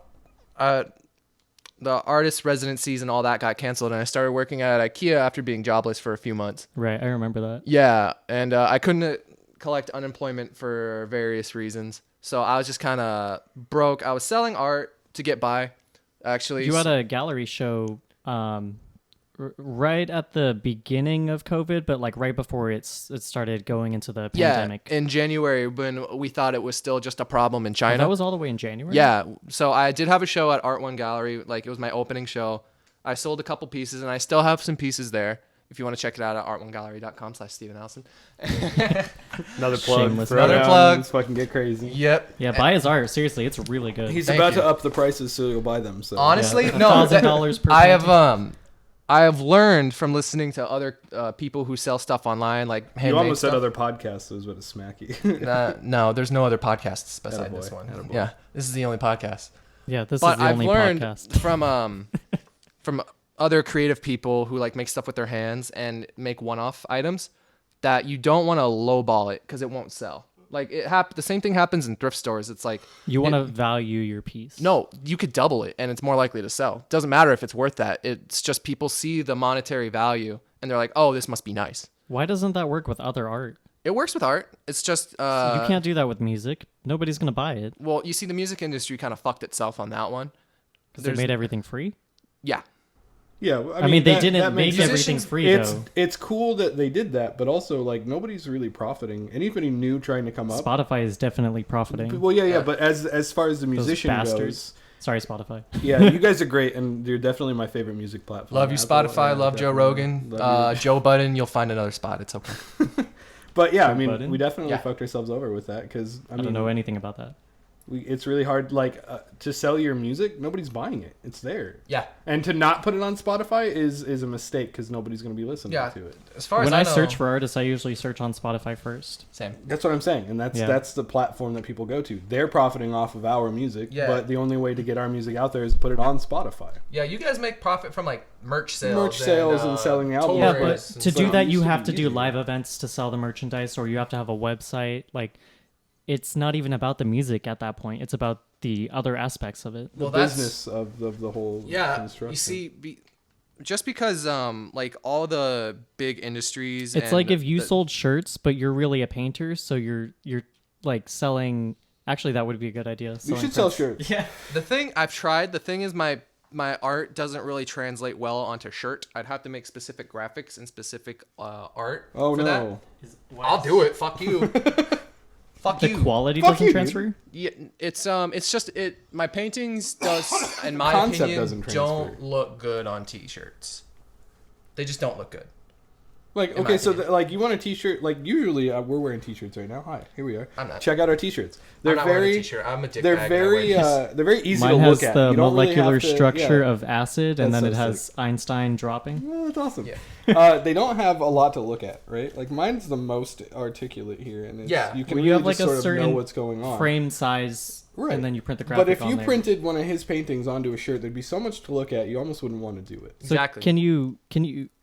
the artist residencies and all that got canceled, and I started working at IKEA after being jobless for a few months. Right, I remember that. Yeah, and I couldn't collect unemployment for various reasons, so I was just kind of broke. I was selling art to get by. Actually, You had a gallery show right at the beginning of COVID, but like right before it started going into the pandemic. in January when we thought it was still just a problem in Oh, China. that was all the way in January? Yeah, so I did have a show at Art One Gallery. Like, it was my opening show. I sold a couple pieces, and I still have some pieces there. If you want to check it out at artonegallery.com/Steven Allison. Another plug. Shameless. Throw Another down, plug. Let's fucking get crazy. Yep. Yeah, buy his art. Seriously, it's really good. He's Thank about you. to up the prices, so you'll buy them. So Honestly, Yeah, no. $1,000 per I painting. have I have learned from listening to other people who sell stuff online, like handmade you almost stuff. said other podcasts. So it was about to smack you. No, there's no other podcasts beside Attaboy, this one. attaboy. Yeah, this is the only podcast. Yeah, this But is the I've only learned podcast. from other creative people who like make stuff with their hands and make one-off items that you don't want to lowball it because it won't sell. Like, the same thing happens in thrift stores. It's like, You want to value your piece. no, you could double it and it's more likely to sell. Doesn't matter if it's worth that. It's just people see the monetary value and they're like, oh, this must be nice. Why doesn't that work with other art? It works with art. It's just You can't do that with music. Nobody's going to buy it well, you see, the music industry kind of fucked itself on that one. because they made everything free. Yeah. Yeah, I mean, they didn't that makes make sense. everything free, It's though. it's cool that they did that, but also like nobody's really profiting. Anybody new trying to come up. Spotify is definitely profiting. Well, yeah, but as far as the Those musician bastards. goes, Sorry, Spotify. yeah, you guys are great, and you're definitely my favorite music platform. Love you, Apple, Spotify. yeah, Love Joe definitely. Rogan. Love you. Joe Budden. You'll find another spot. It's okay. But yeah, I Joe mean, Budden? we definitely Yeah. fucked ourselves over with that because I don't know anything about that. it's really hard. Like to sell your music, nobody's buying it. It's there, Yeah. and to not put it on Spotify is a mistake because nobody's going to be listening Yeah. to it. As far as When I I know, search for artists, I usually search on Spotify first. same. That's what I'm saying, and Yeah. that's the platform that people go to. They're profiting off of our music, Yeah. but the only way to get our music out there is to put it on Spotify. Yeah, you guys make profit from like merch sales. And selling the album. Yeah, Tours but and to do stuff. that, It you used to have be to do easier. live events to sell the merchandise, or you have to have a website. Like, it's not even about the music at that point. It's about the other aspects of it. The Well, that's- business of the whole Yeah, construction. you see, just because like all the big industries. It's and like if you the- sold shirts, but you're really a painter, so you're like selling. Actually, that would be a good idea. You selling should sell prints. shirts. Yeah. The thing I've tried. The thing is my art doesn't really translate well onto shirt. I'd have to make specific graphics and specific art. Oh for no. that. I'll do it. Fuck you. Fuck The you. quality Fuck doesn't you, dude. transfer. Yeah, it's just it. My paintings in my Concept opinion, doesn't transfer. don't look good on t-shirts. They just don't look good. Like, in my okay, so opinion. like you want a t-shirt, like usually we're wearing t-shirts right now. Hi, here we are. I'm not. Check out our t-shirts. They're I'm not wearing a very t-shirt. I'm a dick they're bag and I wear very these. they're very easy Mine to has look at. the You don't really molecular have to- structure yeah. of acid, and That's then so it has sick. Einstein dropping. Oh, that's awesome. Yeah. They don't have a lot to look at, right? Like mine's the most articulate here, and it's, Yeah. you can Well, really you have just like sort a of know certain what's going on. frame size, Right. and then you print the graphic But if on you there. printed one of his paintings onto a shirt, there'd be so much to look at. You almost wouldn't want to do it. So Exactly. Can you?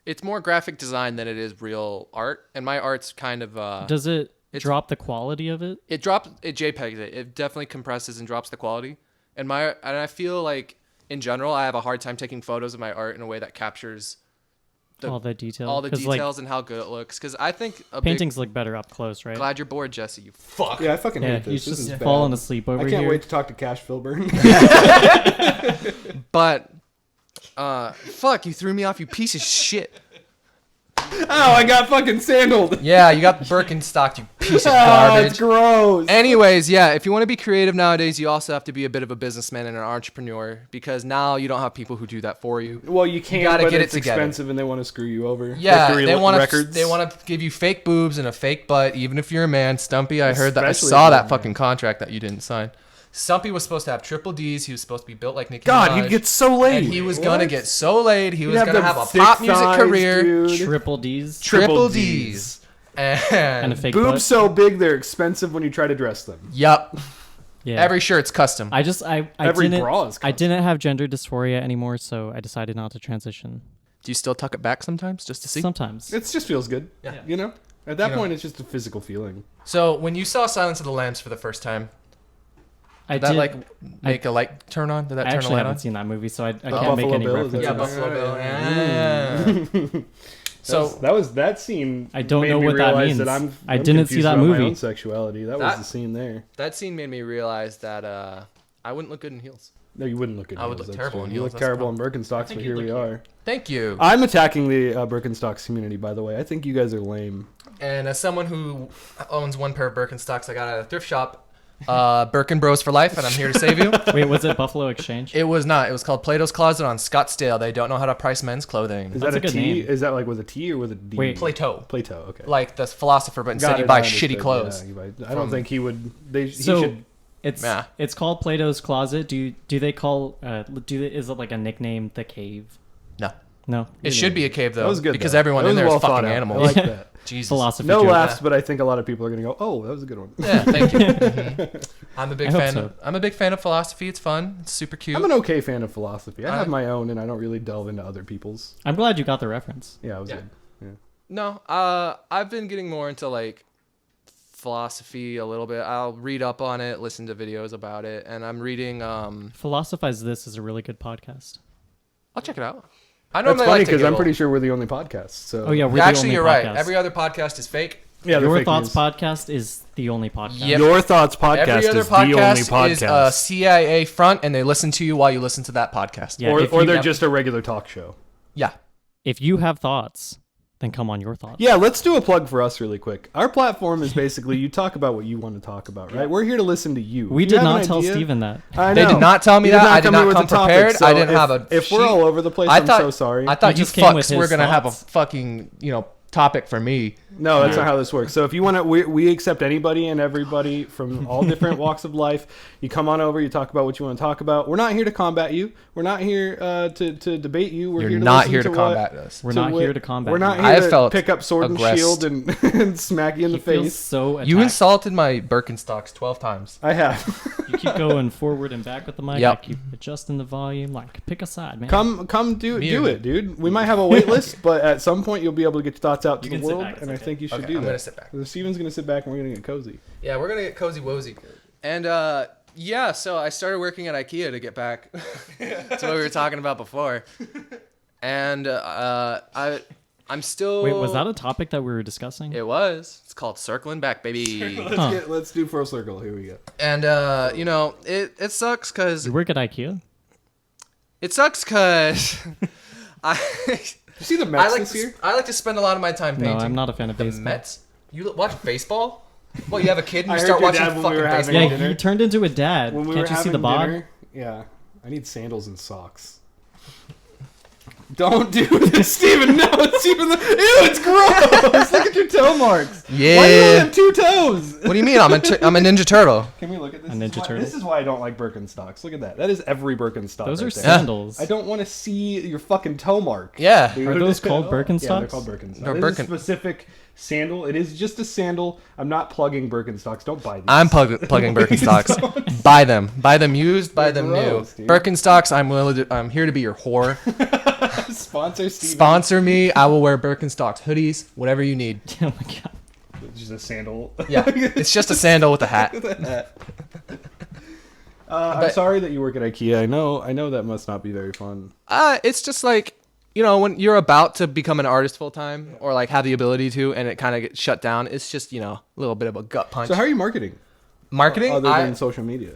It's more graphic design than it is real art, and my art's kind of Does it it's- drop the quality of it? it JPEGs it. It definitely compresses and drops the quality. And I feel like in general I have a hard time taking photos of my art in a way that captures All the detail. all the 'Cause, like, details and how good it looks. Because I think a paintings look better up close, right? Glad you're bored, Jesse. You fuck. Yeah, I fucking Yeah, hate this. he's This is just bad. falling asleep over I can't here. wait to talk to Cash Filburn. But fuck, you threw me off, you piece of shit. Oh, I got fucking sandaled. Yeah, you got Birkenstocked, you piece of Oh, garbage. it's gross. Anyways, yeah, if you want to be creative nowadays, you also have to be a bit of a businessman and an entrepreneur because now you don't have people who do that for you. Well, you can't, gotta but get it it's together. expensive and they want to screw you over. Yeah, Victory they want to Records. give you fake boobs and a fake butt, even if you're a man. Stumpy, I heard that. I Especially saw if you're that a fucking man. contract that you didn't sign. Stumpy was supposed to have triple D's. He was supposed to be built like Nicki God, Minaj. he'd get so laid. and he was What? gonna get so laid. He was gonna them have a thick pop music thighs, career. dude. Triple D's Triple D's. D's. and a fake Boobs butt. so big they're expensive when you try to dress them. Yup. Yeah. Every shirt's custom. I Every didn't bra is I custom. didn't have gender dysphoria anymore, so I decided not to transition. Do you still tuck it back sometimes just to see? Sometimes. It just feels good. Yeah. You know? At that You know. point, it's just a physical feeling. So when you saw Silence of the Lambs for the first time, Did that like make a light turn on? Did that I turn a actually light haven't on? seen that movie, so I can't Buffalo make any Bill, is references. that Yeah, Buffalo Bill. Yeah. So that scene. I don't made know me what that realize means. That I'm I didn't see confused that about movie. My own sexuality. That was the scene there. that scene made me realize that I wouldn't look good in heels. No, you wouldn't look at. I would heels, look that's terrible true. in You heels, look that's the terrible in Birkenstocks, think but you here we look are. Thank you. I'm attacking the Birkenstocks community, by the way. I think you guys are lame. And as someone who owns one pair of Birkenstocks, I got at a thrift shop. Birkin Bros for life, and I'm here to save you. Wait, was it Buffalo Exchange? It was not. It was called Plato's Closet on Scottsdale. They don't know how to price men's clothing. Is That's that a good T? name. Is that like with a T or with a D? Wait. Plato. Plato. Okay. Like the philosopher, but instead Got you it, buy I understood, shitty clothes. yeah, you buy- I don't think he would. He So should. it's called Plato's Closet. Do they call is it like a nickname, the cave? No. No, It should be a cave, though. That was good because though. everyone That in was there is well thought fucking out. animals. I like that. Jesus. philosophy. No joke. laughs, but I think a lot of people are gonna go, "Oh, that was a good one." Yeah, thank you. Mhm. I'm a big I hope fan. so. I'm a big fan of philosophy. It's fun. It's super cute. I'm an okay fan of philosophy. I have I- my own, and I don't really delve into other people's. I'm glad you got the reference. Yeah, it was Yeah. good. Yeah. No, I've been getting more into like philosophy a little bit. I'll read up on it, listen to videos about it, and I'm reading. Philosophize This is a really good podcast. I'll check it out. I That's normally funny like to because I'm giggle. pretty sure we're the only podcast. So Oh yeah, we're the Actually, only you're podcast. right. Every other podcast is fake. yeah. they're Your fake Thoughts news. podcast is the only podcast. Yep. Your Thoughts podcast Every other is the only podcast is a podcast. CIA front, and they listen to you while you listen to that podcast. Yeah, or if or you they're have- just a regular talk show. Yeah. If you have thoughts, then come on Your Thoughts. Yeah, let's do a plug for us really quick. Our platform is basically you talk about what you want to talk about, right? We're here to listen to you. We If you did have not an tell idea- Steven that. I They know. did not tell me He that. I did come not here with come the topic, prepared. so I didn't if- have a If we're sheet. all over the place, I I'm thought, so sorry. I thought He you just came with fucks were his gonna have a thoughts. fucking topic for me. No, that's not how this works. So if you want to, we accept anybody and everybody from all different walks of life. You come on over, you talk about what you want to talk about. We're not here to combat you. We're not here to debate you. We're You're here to not listen here to what- combat us. We're not here to combat. We're not you. here I have to felt pick up sword aggressed. and shield and, and smack you in He the feels face. so attacked. You insulted my Birkenstocks 12 times. I have. You keep going forward and back with the mic. Yep. I keep adjusting the volume. Like, pick a side, man. Come do Me do or it, dude. We might have a wait list, but at some point you'll be able to get your thoughts out to You the can sit world, back, it's and I okay. think you should Okay, do I'm that. gonna sit back. So Steven's gonna sit back, and we're gonna get cozy. Yeah, we're gonna get cozy wozy. And yeah, so I started working at IKEA to get back to what we were talking about before. And I'm still. Wait, was that a topic that we were discussing? It was. It's called circling back, baby. Huh. Let's do full circle. Here we go. And it sucks because You work at IKEA? it sucks because I You see the Mets this year? I like to spend a lot of my time painting. No, I'm not a fan of The baseball. Mets? You watch baseball? Well, you have a kid and I you heard start your watching dad when we fucking were having baseball. Yeah, dinner. he turned into a dad. When we Can't were you see the having bod? dinner, yeah, I need sandals and socks. Don't do this, Steven. No, it's even ew, it's gross. Look at your toe marks. Yeah. Why do you only have two toes? What do you mean? I'm a Ninja Turtle. Can we look at this? A Ninja Turtle. This is why I don't like Birkenstocks. Look at that. That is every Birkenstock. Those are right there. sandals. I don't want to see your fucking toe mark. Yeah. dude. Are those called Yeah, they're Birkenstocks? called Birkenstocks. They're It is a Birken- specific sandal. It is just a sandal. I'm not plugging Birkenstocks. Don't buy these. I'm plugging Birkenstocks. Buy them. Buy them used. Buy them gross, new. dude. Birkenstocks. I'm here to be your whore. Sponsor Steven. Sponsor me. I will wear Birkenstocks hoodies. Whatever you need. Oh my god. Just a sandal. Yeah. It's just a sandal with a hat. I'm But- sorry that you work at IKEA. I know that must not be very fun. It's just like, when you're about to become an artist full time or like have the ability to, and it kind of gets shut down. It's just a little bit of a gut punch. So how are you marketing? Marketing. Other than social media.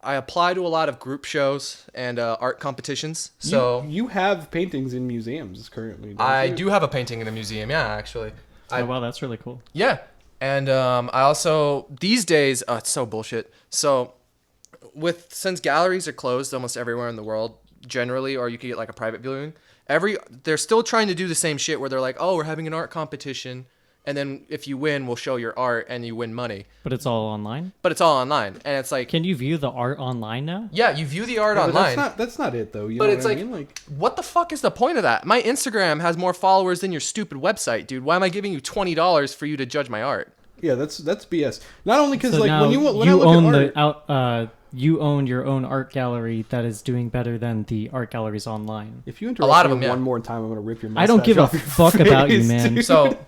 I apply to a lot of group shows and art competitions. So you have paintings in museums currently. don't I you? do have a painting in a museum. Yeah, actually. Oh wow, that's really cool. Yeah. And I also these days it's so bullshit. So since galleries are closed almost everywhere in the world generally, or you could get like a private viewing, they're still trying to do the same shit where they're like, "Oh, we're having an art competition, and then if you win, we'll show your art and you win money." But it's all online? But it's all online. And it's like, Can you view the art online now? yeah, you view the art Yeah, but online. That's not it though. You But know it's what like, I mean? what the fuck is the point of that? My Instagram has more followers than your stupid website, dude. Why am I giving you $20 for you to judge my art? yeah, that's BS. Not only because So like now when I you look own at art, you own your own art gallery that is doing better than the art galleries online. if you interrupt lot of me them, yeah. one more time, I'm gonna rip your mustache I don't give a off your fuck about you, face, man. dude. So,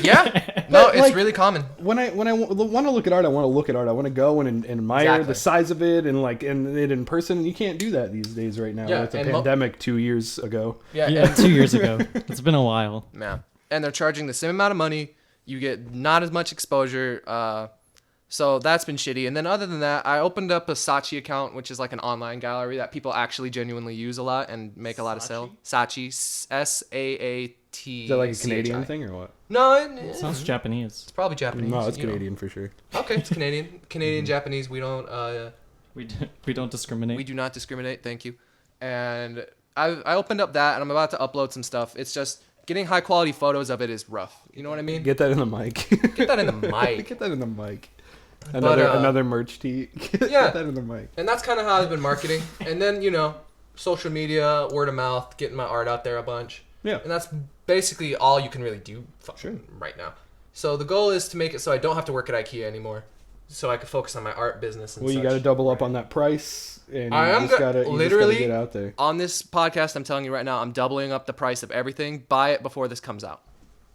yeah. No, But, it's like, really common. when I want to look at art, I want to look at art. I want to go and admire Exactly. the size of it and it in person. You can't do that these days right now. Yeah, It's a and pandemic 2 years ago. Yeah, Yeah, and, 2 years ago. It's been a while. yeah. And they're charging the same amount of money. You get not as much exposure. So that's been shitty. And then other than that, I opened up a Saatchi account, which is like an online gallery that people actually genuinely use a lot and make a lot of sale. Saatchi, S-A-A-T. Is that like a Canadian thing or what? No, It sounds Japanese. it's probably Japanese. No, it's you know. Canadian for sure. Okay, it's Canadian. Canadian, Japanese. We don't. We don't discriminate. We do not discriminate. Thank you. And I opened up that, and I'm about to upload some stuff. It's just getting high quality photos of it is rough. You know what I mean? Get that in the mic. Get that in the mic. Get that in the mic. But, Another merch tee. Get Yeah. that in the mic. And that's kind of how I've been marketing. And then, social media, word of mouth, getting my art out there a bunch. Yeah. And that's basically all you can really do Sure. right now. So the goal is to make it so I don't have to work at IKEA anymore. So I can focus on my art business and Well, you such. got to double up on that price, and I am you just got to literally get out there. on this podcast, I'm telling you right now, I'm doubling up the price of everything. Buy it before this comes out.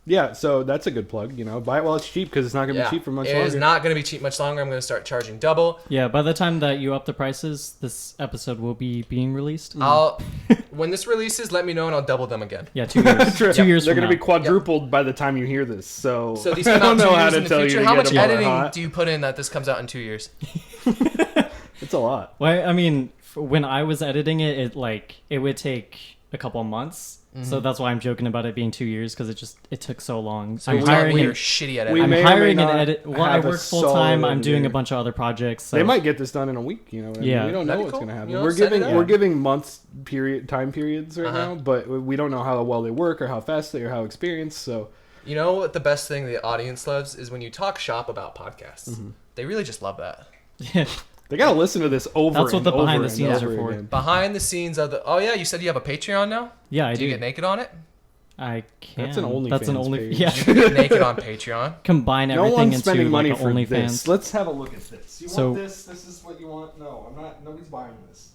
Yeah, so that's a good plug. Buy it while it's cheap because it's not going to be cheap for much It longer. is not going to be cheap much longer. I'm going to start charging double. Yeah, by the time that you up the prices, this episode will be being released. When this releases, let me know and I'll double them again. Yeah, 2 years. True. 2 years They're from going to now. be quadrupled by the time you hear this. So These I come out don't 2 know how years to in the tell you future. to How get much them editing hot. do you put in that this comes out in 2 years? It's a lot. Well, I mean, when I was editing it would take a couple of months. So that's why I'm joking about it being 2 years because it took so long. So I'm we're hiring. shitty at We editing. I'm may or may hiring an not edit. Well, I have a work full time. solid I'm doing a editor. bunch of other projects. So. They might get this done in a week. I mean? Yeah. We don't know That'd be what's cool. going to happen. You know, we're set it giving up. we're giving time periods right Uh-huh. now, but we don't know how well they work or how fast they are, how experienced. So You know what the best thing the audience loves is when you talk shop about podcasts. Mm-hmm. They really just love that. Yeah. they got to listen to this over. That's what and the behind over the and scenes over are for. again. Behind the scenes of the... Oh, yeah, you said you have a Patreon now? Yeah, I Do do. you get naked on it? I can. That's an OnlyFans That's an only. page. Yeah. You get naked on Patreon? Combine No everything one's into spending money like for an this. OnlyFans. Let's have a look at this. You So- want this? This is what you want? No, I'm not. Nobody's buying this.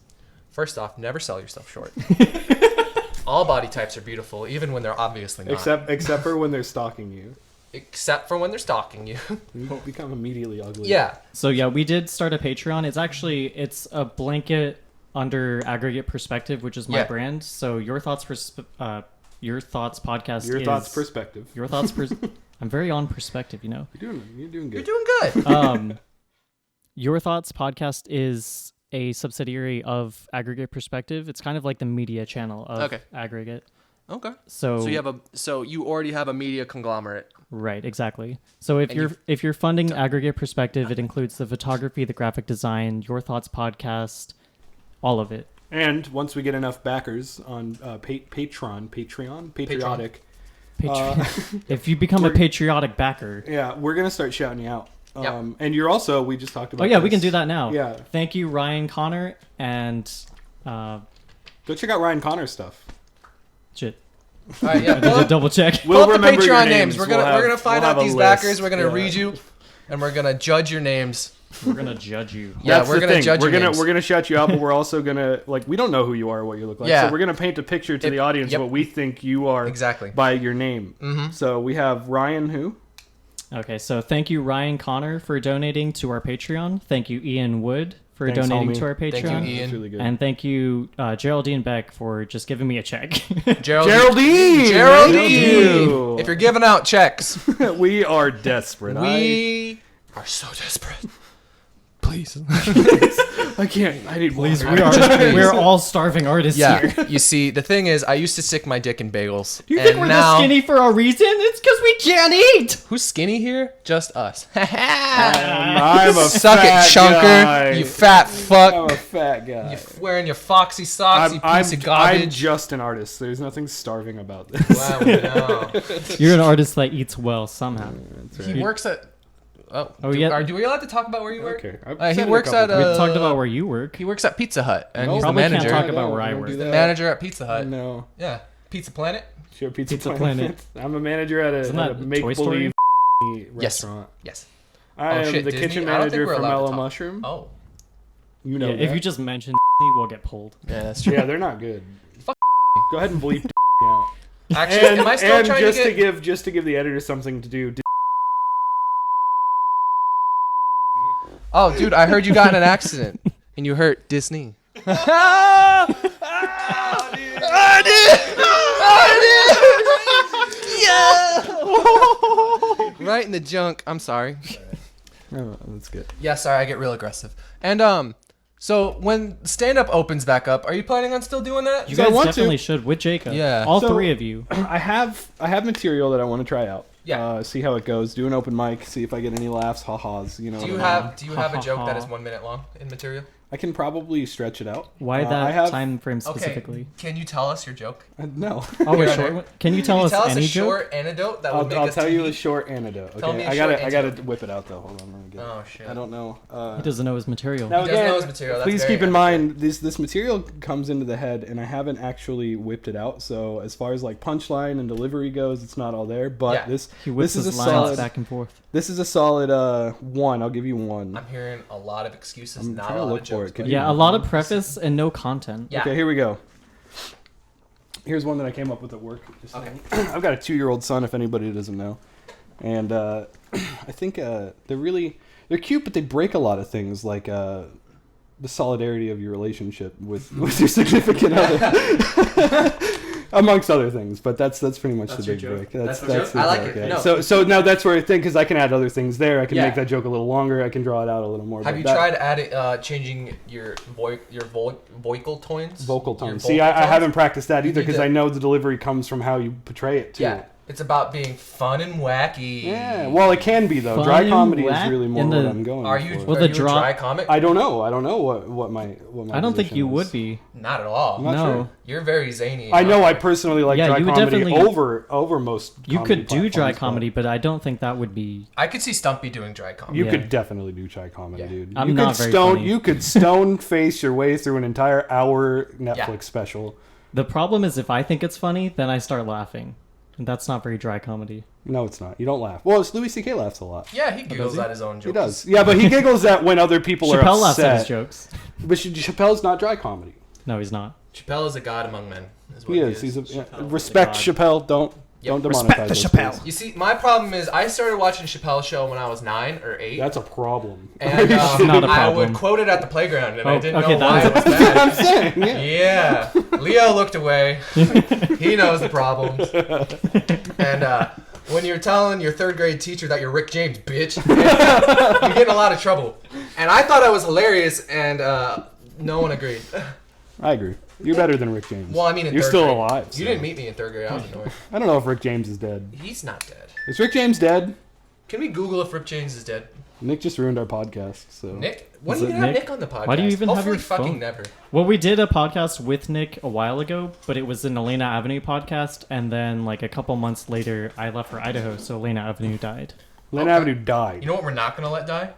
First off, never sell yourself short. All body types are beautiful, even when they're obviously not. Except for when they're stalking you. Except for when they're stalking you. You become immediately ugly. Yeah. So yeah, we did start a Patreon. It's a blanket under Aggregate Perspective, which is my Yeah. brand. So your thoughts podcast. Your is, thoughts, perspective. Your thoughts. I'm very on perspective. You're doing good. You're doing good. Your Thoughts podcast is a subsidiary of Aggregate Perspective. It's kind of like the media channel of Aggregate. Okay. So You already have a media conglomerate. right, exactly. So if you're funding Aggregate Perspective, it includes the photography, the graphic design, Your Thoughts podcast, all of it. And once we get enough backers on patriotic, If you become a patriotic backer. yeah, we're gonna start shouting you out. Yep. And you're also, we just talked about. Oh yeah, we this. can do that now. Yeah. Thank you, Ryan Connor, and Go check out Ryan Connor's stuff. shit. All right, yeah. I need to double check. Pull up the remember your Patreon names. We're gonna We'll find have out a these list. backers. We're gonna Yeah. read you, and we're gonna judge your names. We're gonna judge you. Yeah, That's we're the gonna thing. judge We're your gonna names. we're gonna shout you out, but we're also gonna we don't know who you are or what you look like. Yeah. So we're gonna paint a picture to It- the audience yep. what we think you are Exactly. by your name. Mm-hmm. So we have Ryan who? Okay, so thank you, Ryan Connor, for donating to our Patreon. Thank you, Ian Wood, for Thanks, donating homie. to our Patreon. Thank you, Ian. That's really good. And thank you, Geraldine Beck, for just giving me a check. Geraldine! Geraldine! If you're giving out checks, We are desperate. we are so desperate. Please. I can't. I need Please, water. we're all starving artists Yeah. here. You see, the thing is, I used to stick my dick in bagels. You and think we're now, this skinny for a reason? It's because we can't eat! Who's skinny here? Just us. I'm a Suck fat it, chunker. guy. You fat fuck. I'm a fat guy. You wearing your foxy socks, you piece of I'm garbage. just an artist. There's nothing starving about this. Wow, no. You're an artist that eats well somehow. That's He right. works at... Oh, Oh, yeah. Do we allowed to talk about where you work? Okay. I've He said it a works couple at We a... talked about where you work. He works at Pizza Hut, and No, he's the Probably can't manager. talk about where I don't work. do The that. manager at Pizza Hut. No. Yeah. Pizza Planet? Sure, Pizza, Pizza Planet. Planet. I'm a manager at Isn't a that make Toy Story? believe Yes. restaurant. Yes. I am shit, the Disney? kitchen I don't think manager we're for allowed to Mellow talk. Mushroom. Oh. You know Yeah, that. if you just mention we'll get pulled. Yeah, that's true. Yeah, they're not good. Fuck. Go ahead and bleep out. Actually, am I still and trying just to get... give the editor something to do, Oh, dude, I heard you got in an accident and you hurt Disney. Right in the junk. I'm sorry. Oh, that's good. Yeah, sorry, I get real aggressive. And so when stand-up opens back up, are you planning on still doing that? You So I guys want definitely to. should with Jacob. Yeah. All So- three of you. I have material that I want to try out. Yeah. See how it goes. Do an open mic. See if I get any laughs, ha-has. You know. Do you what I mean? have a joke that is 1 minute long in material? I can probably stretch it out. Why I that have, time frame specifically? Okay. Can you tell us your joke? No. Oh, Here, a short one? Can you tell Can you us tell us any a joke? short anecdote that would make I'll us tell you a TV? short anecdote. Tell me Okay. a I short gotta anecdote. whip it out though. Hold on. Let me get it. Oh shit. I don't know. He doesn't know his material. Now He doesn't again, know his material. That's please very keep in interesting. mind this material comes into the head, and I haven't actually whipped it out. So as far as like punchline and delivery goes, it's not all there. But Yeah. He whips this is his a lines solid. back and forth. This is a solid one. I'll give you one. I'm hearing a lot of excuses, I'm not trying a to lot look of for jokes. it. Could but- you- Yeah, a lot of preface and no content. Yeah. Okay, here we go. Here's one that I came up with at work. Just Okay. I've got a 2-year-old son, if anybody doesn't know, and I think they're cute, but they break a lot of things, like the solidarity of your relationship with your significant other, amongst other things. But that's pretty much That's the your big joke? break. That's That's the the joke? I like joke, it. yeah. No. So now that's where I think, because I can add other things there. I can Yeah. make that joke a little longer. I can draw it out a little more. Have but you that- tried adding, changing your vocal tones? vocal Your tones? vocal See, I tones? haven't practiced that You either, need because to- I know the delivery comes from how you portray it too. Yeah, it's about being fun and wacky. Yeah, well, it can be though. Fun Dry and comedy is whack really more in what the- I'm going Are you, for. Well, are the you draw- a dry comic? I don't know. I don't know what my I don't think position you is. would be. Not at all. I'm not No. sure. You're very zany. I know. I personally like Yeah, dry you would comedy definitely- over most. You comedy could do dry platforms, comedy, but I don't think that would be. I could see Stumpy doing dry but comedy. You Yeah. could definitely do dry comedy, Yeah. dude. I'm you not could very stone. funny. You could stone face your way through an entire hour Netflix Yeah. special. The problem is if I think it's funny, then I start laughing. And that's not very dry comedy. No, it's not. You don't laugh. Well, Louis C.K. laughs a lot. Yeah, he giggles he? at his own jokes. He does. Yeah, but he giggles at when other people are Chappelle laughs at his upset. jokes. But Chappelle's not dry comedy. No, he's not. Chappelle is a god among men. Is what He is. He's a Chappelle is respect a god. Chappelle. Don't demonetize those things. You see, my problem is I started watching Chappelle's show when I was 9 or 8. That's a problem. And Not a I problem. would quote it at the playground, and I Oh, didn't okay, know why that it was That's what I'm bad. saying. Yeah. Yeah, Leo looked away. He knows the problems. And when you're telling your 3rd grade teacher that you're Rick James, bitch, you get in a lot of trouble. And I thought I was hilarious, and no one agreed. I agree. You're better than Rick James. Well, I mean, in you're 3rd still grade. alive. You so. didn't meet me in 3rd grade. I was annoyed. I don't know if Rick James is dead. He's not dead. Is Rick James dead? Can we Google if Rick James is dead? Nick just ruined our podcast. So Nick? When Is are you it gonna have Nick? Nick on the podcast? Why do you even have Hopefully your fucking phone? never. Well, we did a podcast with Nick a while ago, but it was an Elena Avenue podcast, and then like a couple months later, I left for Idaho, so Elena Avenue died. Len Okay. Avenue died. You know what we're not gonna let die?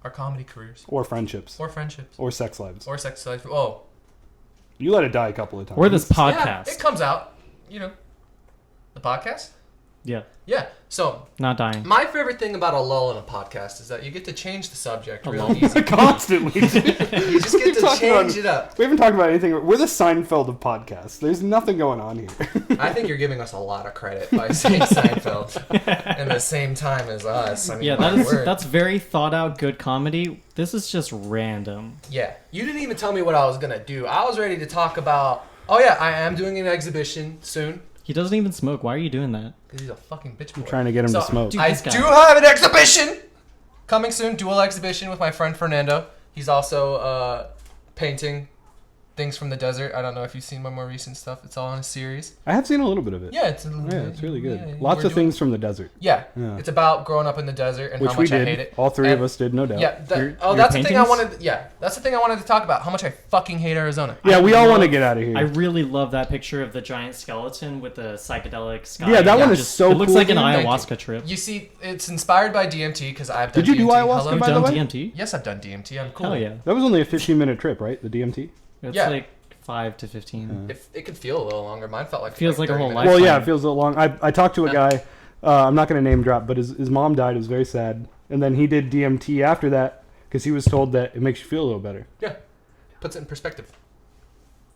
Our comedy careers. Or friendships. Or friendships. Or sex lives. Or sex life. Oh. You let it die a couple of times. Or this Yeah, podcast. it comes out. You know. The podcast? Yeah, Yeah. So, not dying. my favorite thing about a lull in a podcast is that you get to change the subject A real lull? easy. Constantly. You just get Keep to talking change on- it up. We haven't talked about anything. We're the Seinfeld of podcasts. There's nothing going on here. I think you're giving us a lot of credit by saying Seinfeld in the same time as us. I mean, Yeah, my word. that's very thought out, good comedy. This is just random. Yeah, you didn't even tell me what I was gonna do. I was ready to talk about. Oh yeah, I am doing an exhibition soon. He doesn't even smoke. Why are you doing that? Because he's a fucking bitch boy. I'm trying to get him to smoke. Dude, I this guy. do have an exhibition coming soon. Dual exhibition with my friend Fernando. He's also painting things from the desert. I don't know if you've seen my more recent stuff. It's all in a series. I have seen a little bit of it. Yeah, it's Really good. yeah, Lots we're of doing- things from the desert. Yeah, Yeah. it's about growing up in the desert and Which how we much I did. hate it. All three of And- us did, no doubt. Yeah, Your that's the thing I paintings? wanted. Yeah, that's the thing I wanted to talk about. How much I fucking hate Arizona. Yeah, we all love- want to get out of here. I really love that picture of the giant skeleton with the psychedelic sky. Yeah, that one is so It looks cool, like an dude. Thank ayahuasca trip. You see, it's inspired by DMT because I've done. Did you do DMT. ayahuasca, Hello? You've by the done way? DMT? Yes, I've done DMT. I'm cool. Hell yeah. That was only a 15-minute trip, right? The DMT? It's Yeah. like 5 to 15. If it could feel a little longer, mine felt like Feels like a 30 whole minutes. life. Well, yeah, Lifetime. it feels a little long. I talked to a guy. I'm not going to name drop, but his mom died. It was very sad. And then he did DMT after that because he was told that it makes you feel a little better. Yeah, puts it in perspective.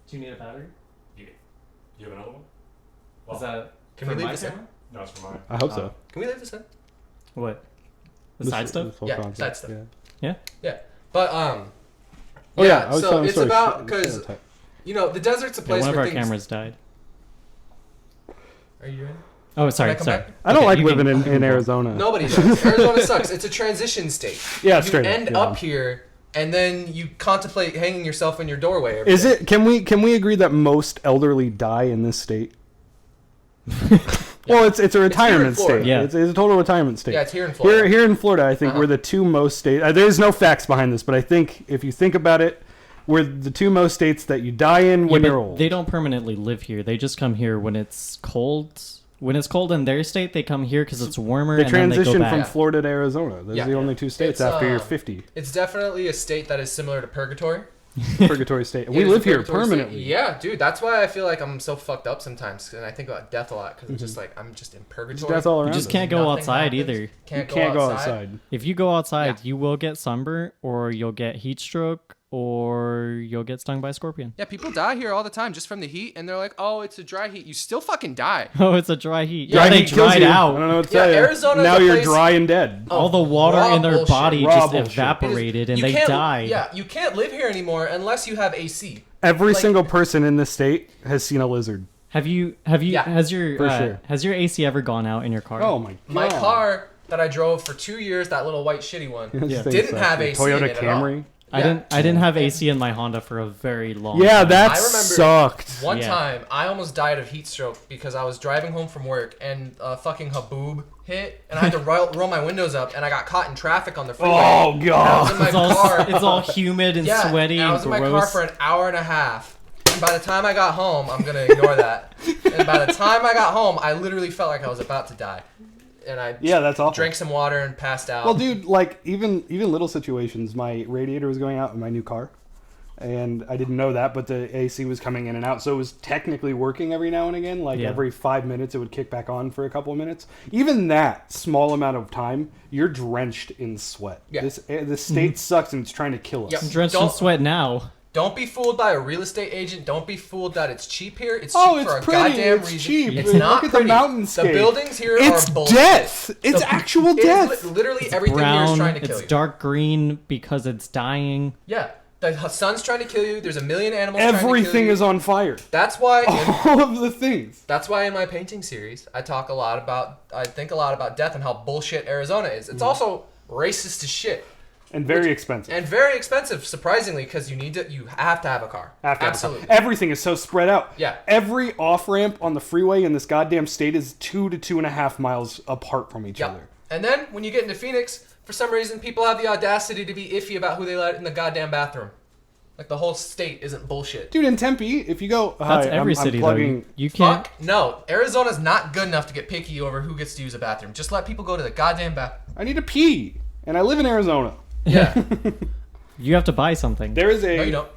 Do you need a battery? You have another one? Is that Can for we leave my this in? camera? No, it's for mine. I hope so. Can we leave this in? What? The side stuff? This whole Yeah, concept, side stuff. Yeah. Yeah. But Oh yeah, I was so telling a it's story. about Shit, because shit, type. the desert's a Yeah, place one of where our things. cameras died. Are you in? Oh, sorry, Can I come sorry. back? I don't Okay, like you living can- in Arizona. Nobody does. Arizona sucks. It's a transition state. Yeah, You straight end yeah. up here, and then you contemplate hanging yourself in your doorway. Every Is day. it? Can we agree that most elderly die in this state? Well, it's a retirement Florida. state. Yeah. It's a total retirement state. Yeah, it's here in Florida. Here in Florida, I think Uh-huh. we're the two most states. There's no facts behind this, but I think if you think about it, we're the two most states that you die in when Yeah, you're but old. they don't permanently live here. They just come here when it's cold. When it's cold in their state, they come here because it's warmer, They and then they go transition back. from Yeah. Florida to Arizona. Those Yeah. are the only two states It's, after you're 50. It's definitely a state that is similar to purgatory. Purgatory state. And we It is a live here purgatory state. permanently. Yeah, dude. That's why I feel like I'm so fucked up sometimes, and I think about death a lot because it's just like I'm just in There's purgatory. death all You around just us. can't go Nothing outside happens. either. You Can't can't go go outside. outside. If you go outside, Yeah. you will get sunburn, or you'll get heat stroke, or you'll get stung by a scorpion. Yeah, people die here all the time just from the heat, and they're like, "Oh, it's a dry heat." You still fucking die. Oh, it's a dry heat. Yeah, Yeah, they heat kills dried you. I out. don't know what to Yeah, tell you. Arizona's Now a you're place- dry and dead. All the water raw in their bullshit. body Raw just bullshit. evaporated, and You they can't- died. Yeah, you can't live here anymore unless you have AC. Every like- single person in this state has seen a lizard. Have you? Yeah, has your for sure. has your AC ever gone out in your car? Oh my god. My car that I drove for 2 years, that little white shitty one, This Yeah. thing didn't sucks. have The AC in Toyota it at all. Camry. I Yeah. didn't have AC in my Honda for a very long Yeah, time. that I remember sucked. One Yeah. time, I almost died of heat stroke because I was driving home from work and a fucking haboob hit, and I had to roll my windows up, and I got caught in traffic on the freeway. Oh And I was god. in my It's all, car. it's all humid and Yeah, sweaty and I and was in my car gross. for an hour and a half. And by the time I got home, I'm gonna ignore that. And by the time I got home, I literally felt like I was about to die. And I Yeah, that's awful. drank some water and passed out. Well, dude, like even little situations. My radiator was going out in my new car, and I didn't know that, but the AC was coming in and out, so it was technically working every now and again. Like Yeah. every 5 minutes, it would kick back on for a couple of minutes. Even that small amount of time, you're drenched in sweat. Yeah. The state sucks, and it's trying to kill us. Yep. I'm drenched in Don't- sweat now. Don't be fooled by a real estate agent. Don't be fooled that it's cheap here. It's Oh, cheap it's for a pretty. goddamn It's reason. cheap. It's Look not at the pretty. mountainscape. The buildings here It's are bullshit. death. It's The- actual It is death. literally everything here is Brown. trying to kill It's you. dark green because it's dying. Yeah, the sun's trying to kill you. There's a million animals trying to kill Everything you. is on fire. That's why. All of the things. That's why in my painting series, I think a lot about death and how bullshit Arizona is. Mm. It's also racist as shit And very expensive. and very expensive, surprisingly, because you have to have a car. Have to have a car. Absolutely. Everything is so spread out. Yeah. Every off ramp on the freeway in this goddamn state is 2 to 2.5 miles apart from each Yeah. other. And then when you get into Phoenix, for some reason, people have the audacity to be iffy about who they let in the goddamn bathroom. Like the whole state isn't bullshit. Dude, in Tempe, if you go, That's hi, every I'm city though. plugging. You can't. Fuck no. Arizona's not good enough to get picky over who gets to use a bathroom. Just let people go to the goddamn bathroom. I need to pee, and I live in Arizona. Yeah. You have to buy something. There is a No, you don't.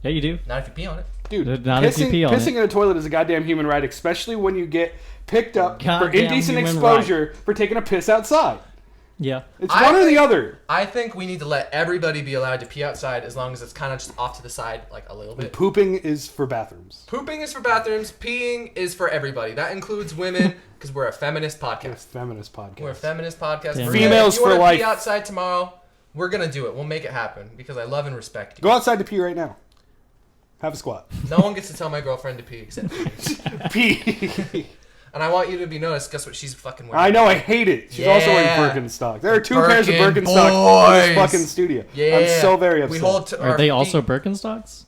Yeah, you do. Not if you pee on it. dude. Not if you pee on pissing in a toilet is a goddamn human right, especially when you get picked up for Goddamn indecent human exposure for taking a piss outside. Yeah. It's I one or the think- other. I think we need to let everybody be allowed to pee outside as long as it's kind of just off to the side, like a little bit. Pooping is for bathrooms. Pooping is for bathrooms. Peeing is for everybody. That includes women, because we're a feminist We're a podcast. feminist podcast. We're a feminist podcast. Damn We're right. Females if you for wanna life. Pee outside tomorrow. We're gonna do it. We'll make it happen because I love and respect you. Go outside to pee right now. Have a squat. No one gets to tell my girlfriend to pee except me. Pee. And I want you to be noticed. Guess what she's fucking wearing? I know, I hate it. She's also wearing Yeah. Birkenstock. There are two pairs of Birkin Birkenstock in this boys. fucking studio. Yeah. I'm so very upset. We hold to Are our they feet. also Birkenstocks?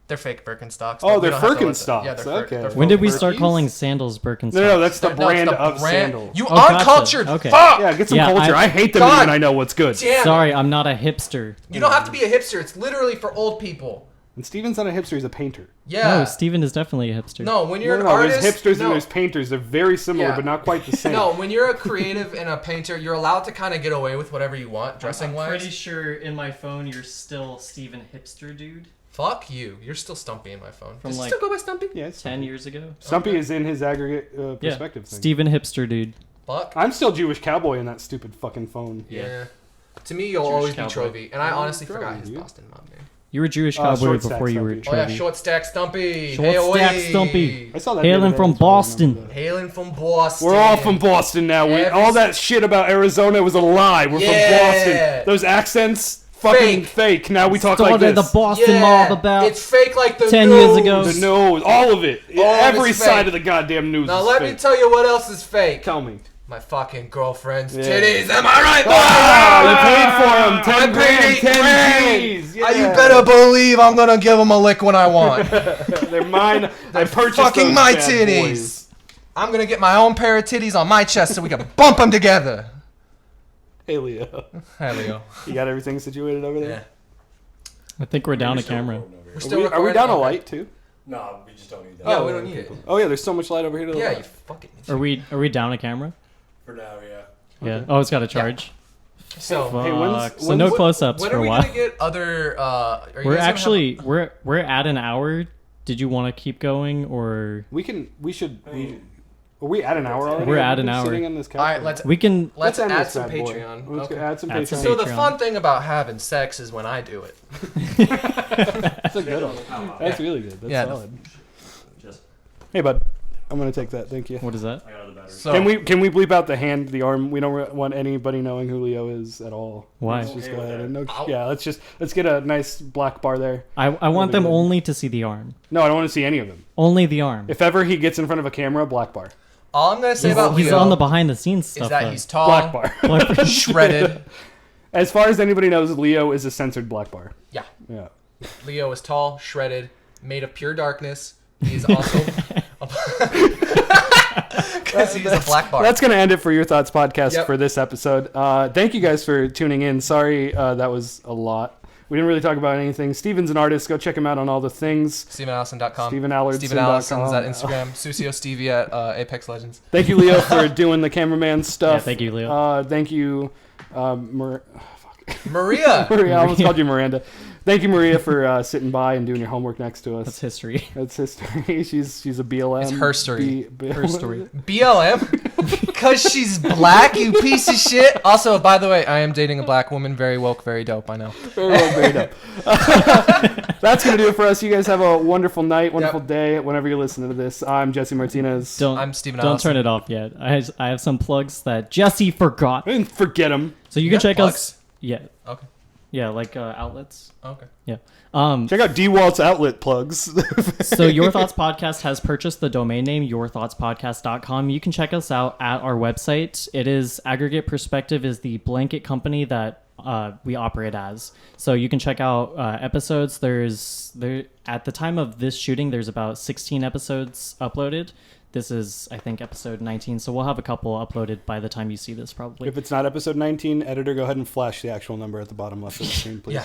They're fake Birkenstocks. Oh, but we they're don't have to let them- Birkenstocks. Yeah, they're Okay. they're When did we faux start Birkies? calling sandals Birkenstocks? No, that's the No, it's brand the of brand. sandal. You Oh, gotcha. uncultured. Okay. Fuck. Yeah, get some Yeah, culture. I- I hate them God when I know what's good. Damn. Sorry, I'm not a hipster. You don't have to be a hipster. It's literally for old people. And Steven's not a hipster, he's a painter. Yeah. No, Steven is definitely a hipster. No, when you're No, an no, artist, there's hipsters no. and there's painters. They're very similar, Yeah. but not quite the same. No, when you're a creative and a painter, you're allowed to kind of get away with whatever you want, dressing wise. sure in my phone you're still Steven hipster dude. Fuck you. You're still Stumpy in my phone. From Does it like- still go by Stumpy? Yeah, it's 10 years ago. Stumpy Okay. is in his aggregate Yeah. perspective thing. Steven hipster dude. Fuck. I'm still Jewish cowboy in that stupid fucking phone. Yeah. To me, you'll Jewish always cowboy. be Trovy, and I Oh, honestly Trovy, forgot his dude. Boston mob name. You were Jewish cowboy Short stack before you were Stumpy. Oh yeah, Trevi. Short Stack Stumpy. Short Hey, stack away. Stumpy. I saw that. the other Hailing day, from that's why I remember Boston. that. Hailing from Boston. We're all from Boston now. Every All that shit about Arizona was a lie. We're Yeah. from Boston. Those accents, fucking fake. Now we talk like Started this. the Boston mob about It's fake like the 10 news. years ago. The nose, all of it. All of Every it's side fake. of the goddamn news Now is let fake. me tell you what else is fake. Tell me. My fucking girlfriend's Yeah. titties. Am I right, boys? Oh, you paid for them. 10 I grand, paid 10 $8 G's. You better believe I'm gonna give them a lick when I want. They're mine. I purchased Fucking those my bad titties. boys. I'm gonna get my own pair of titties on my chest so we can bump them together. Hey, Leo. Hey, Leo. You got everything situated over there? Yeah. I think we're down a We're still camera. recording over here. We're still Are we recording? down a Okay. light, too? No, we just don't need that. Yeah, we don't need it. Oh, yeah, there's so much light over here to the Yeah, you left. fucking. Are we down a camera? For now, yeah. Yeah. Oh, it's got a charge. So, Hey, when's- Fuck. So when's- no what- close-ups when for are a we while. gonna get other? Are you We're guys gonna have- actually we're at an hour. Did you want to keep going or We should. Are we at an hour already? We're at We've an been hour. Sitting on this couch. All right, let's we can? let's end add this some bad boy. Patreon. Let's Okay. add some Add some Patreon. So the Patreon. fun thing about having sex is when I do it. That's a good one. That's really good. That's Yeah. solid. Just, Hey, bud. I'm gonna take that. Thank you. What is that? I got all the batteries. So Can we bleep out the hand, the arm? We don't want anybody knowing who Leo is at all. Why? Let's just Okay go with ahead that. and Ow. yeah. Let's get a nice black bar there. I want them Really good. only to see the arm. No, I don't want to see any of them. Only the arm. If ever he gets in front of a camera, black bar. all I'm gonna say He's, about he's Leo on the behind the scenes is stuff. that though. he's tall, Black bar. shredded. As far as anybody knows, Leo is a censored black bar. Yeah, Yeah. Leo is tall, shredded, made of pure darkness. He's also because he's a black bar. That's going to end it for Your Thoughts podcast Yep. for this episode. Thank you guys for tuning in. Sorry that was a lot. We didn't really talk about anything. Steven's an artist. Go check him out on all the things. StevenAllison.com. StevenAllardson.com. Steven Allison's at Instagram. Susio Stevie at Apex Legends. Thank you, Leo, for doing the cameraman stuff. Yeah, thank you, Leo. Thank you, Maria. Maria. I almost called you Miranda. Thank you, Maria, for sitting by and doing your homework next to us. That's history. That's history. She's a BLM. It's her story. Her story. BLM? Because she's black, you piece of shit. Also, by the way, I am dating a black woman. Very woke, very dope, I know. Very well, very dope. That's going to do it for us. You guys have a wonderful night, wonderful day, whenever you're listening to this. I'm Jesse Martinez. Don't I'm Steven don't Allison. turn it off yet. I have some plugs that Jesse forgot. I didn't forget him. So you You can got check plugs? us. Yeah. Okay. Yeah, like outlets. Okay. Yeah. Check out D-Walt's outlet plugs. So Your Thoughts Podcast has purchased the domain name yourthoughtspodcast.com. You can check us out at our website. It is Aggregate Perspective is the blanket company that we operate as. So you can check out episodes. There at the time of this shooting, there's about 16 episodes uploaded. This is, I think, episode 19. So we'll have a couple uploaded by the time you see this, probably. If it's not episode 19, editor, go ahead and flash the actual number at the bottom left of the screen, please. Yeah.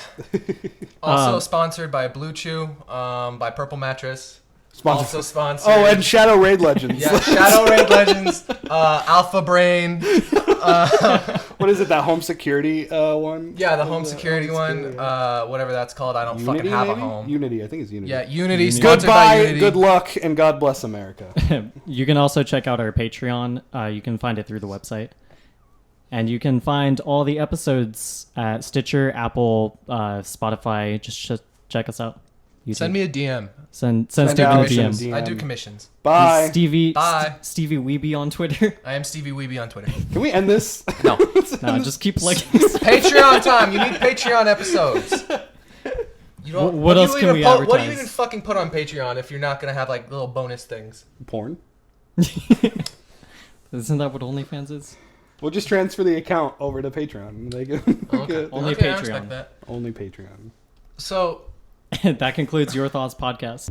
Also sponsored by Blue Chew, by Purple Mattress. Sponsor. Also sponsored. Oh, and Shadow Raid Legends. yeah, Shadow Raid Legends, Alpha Brain. What is it, that home security one? Yeah, the home security one. Whatever that's called. I don't Unity, fucking have maybe? a home. Unity, I think it's Unity. Yeah, Unity. Sponsored by Goodbye, Unity. good luck, and God bless America. You can also check out our Patreon. You can find it through the website. And you can find all the episodes at Stitcher, Apple, Spotify. Just check us out. YouTube. Send me a DM. Send Send Steven a out DM. some I do DM. commissions. Bye. Stevie Bye. Stevie Weeby on Twitter. I am Stevie Weeby on Twitter. Can we end this? No. No, just keep like. Patreon time. You need Patreon episodes. You don't, What do you else can even we What do you advertise? even fucking put on Patreon if you're not gonna have like little bonus things? Porn. Isn't that what OnlyFans is? We'll just transfer the account over to Patreon. They can Okay. Only Okay, I Patreon. respect that. only Patreon. So That concludes Your Thoughts Podcast.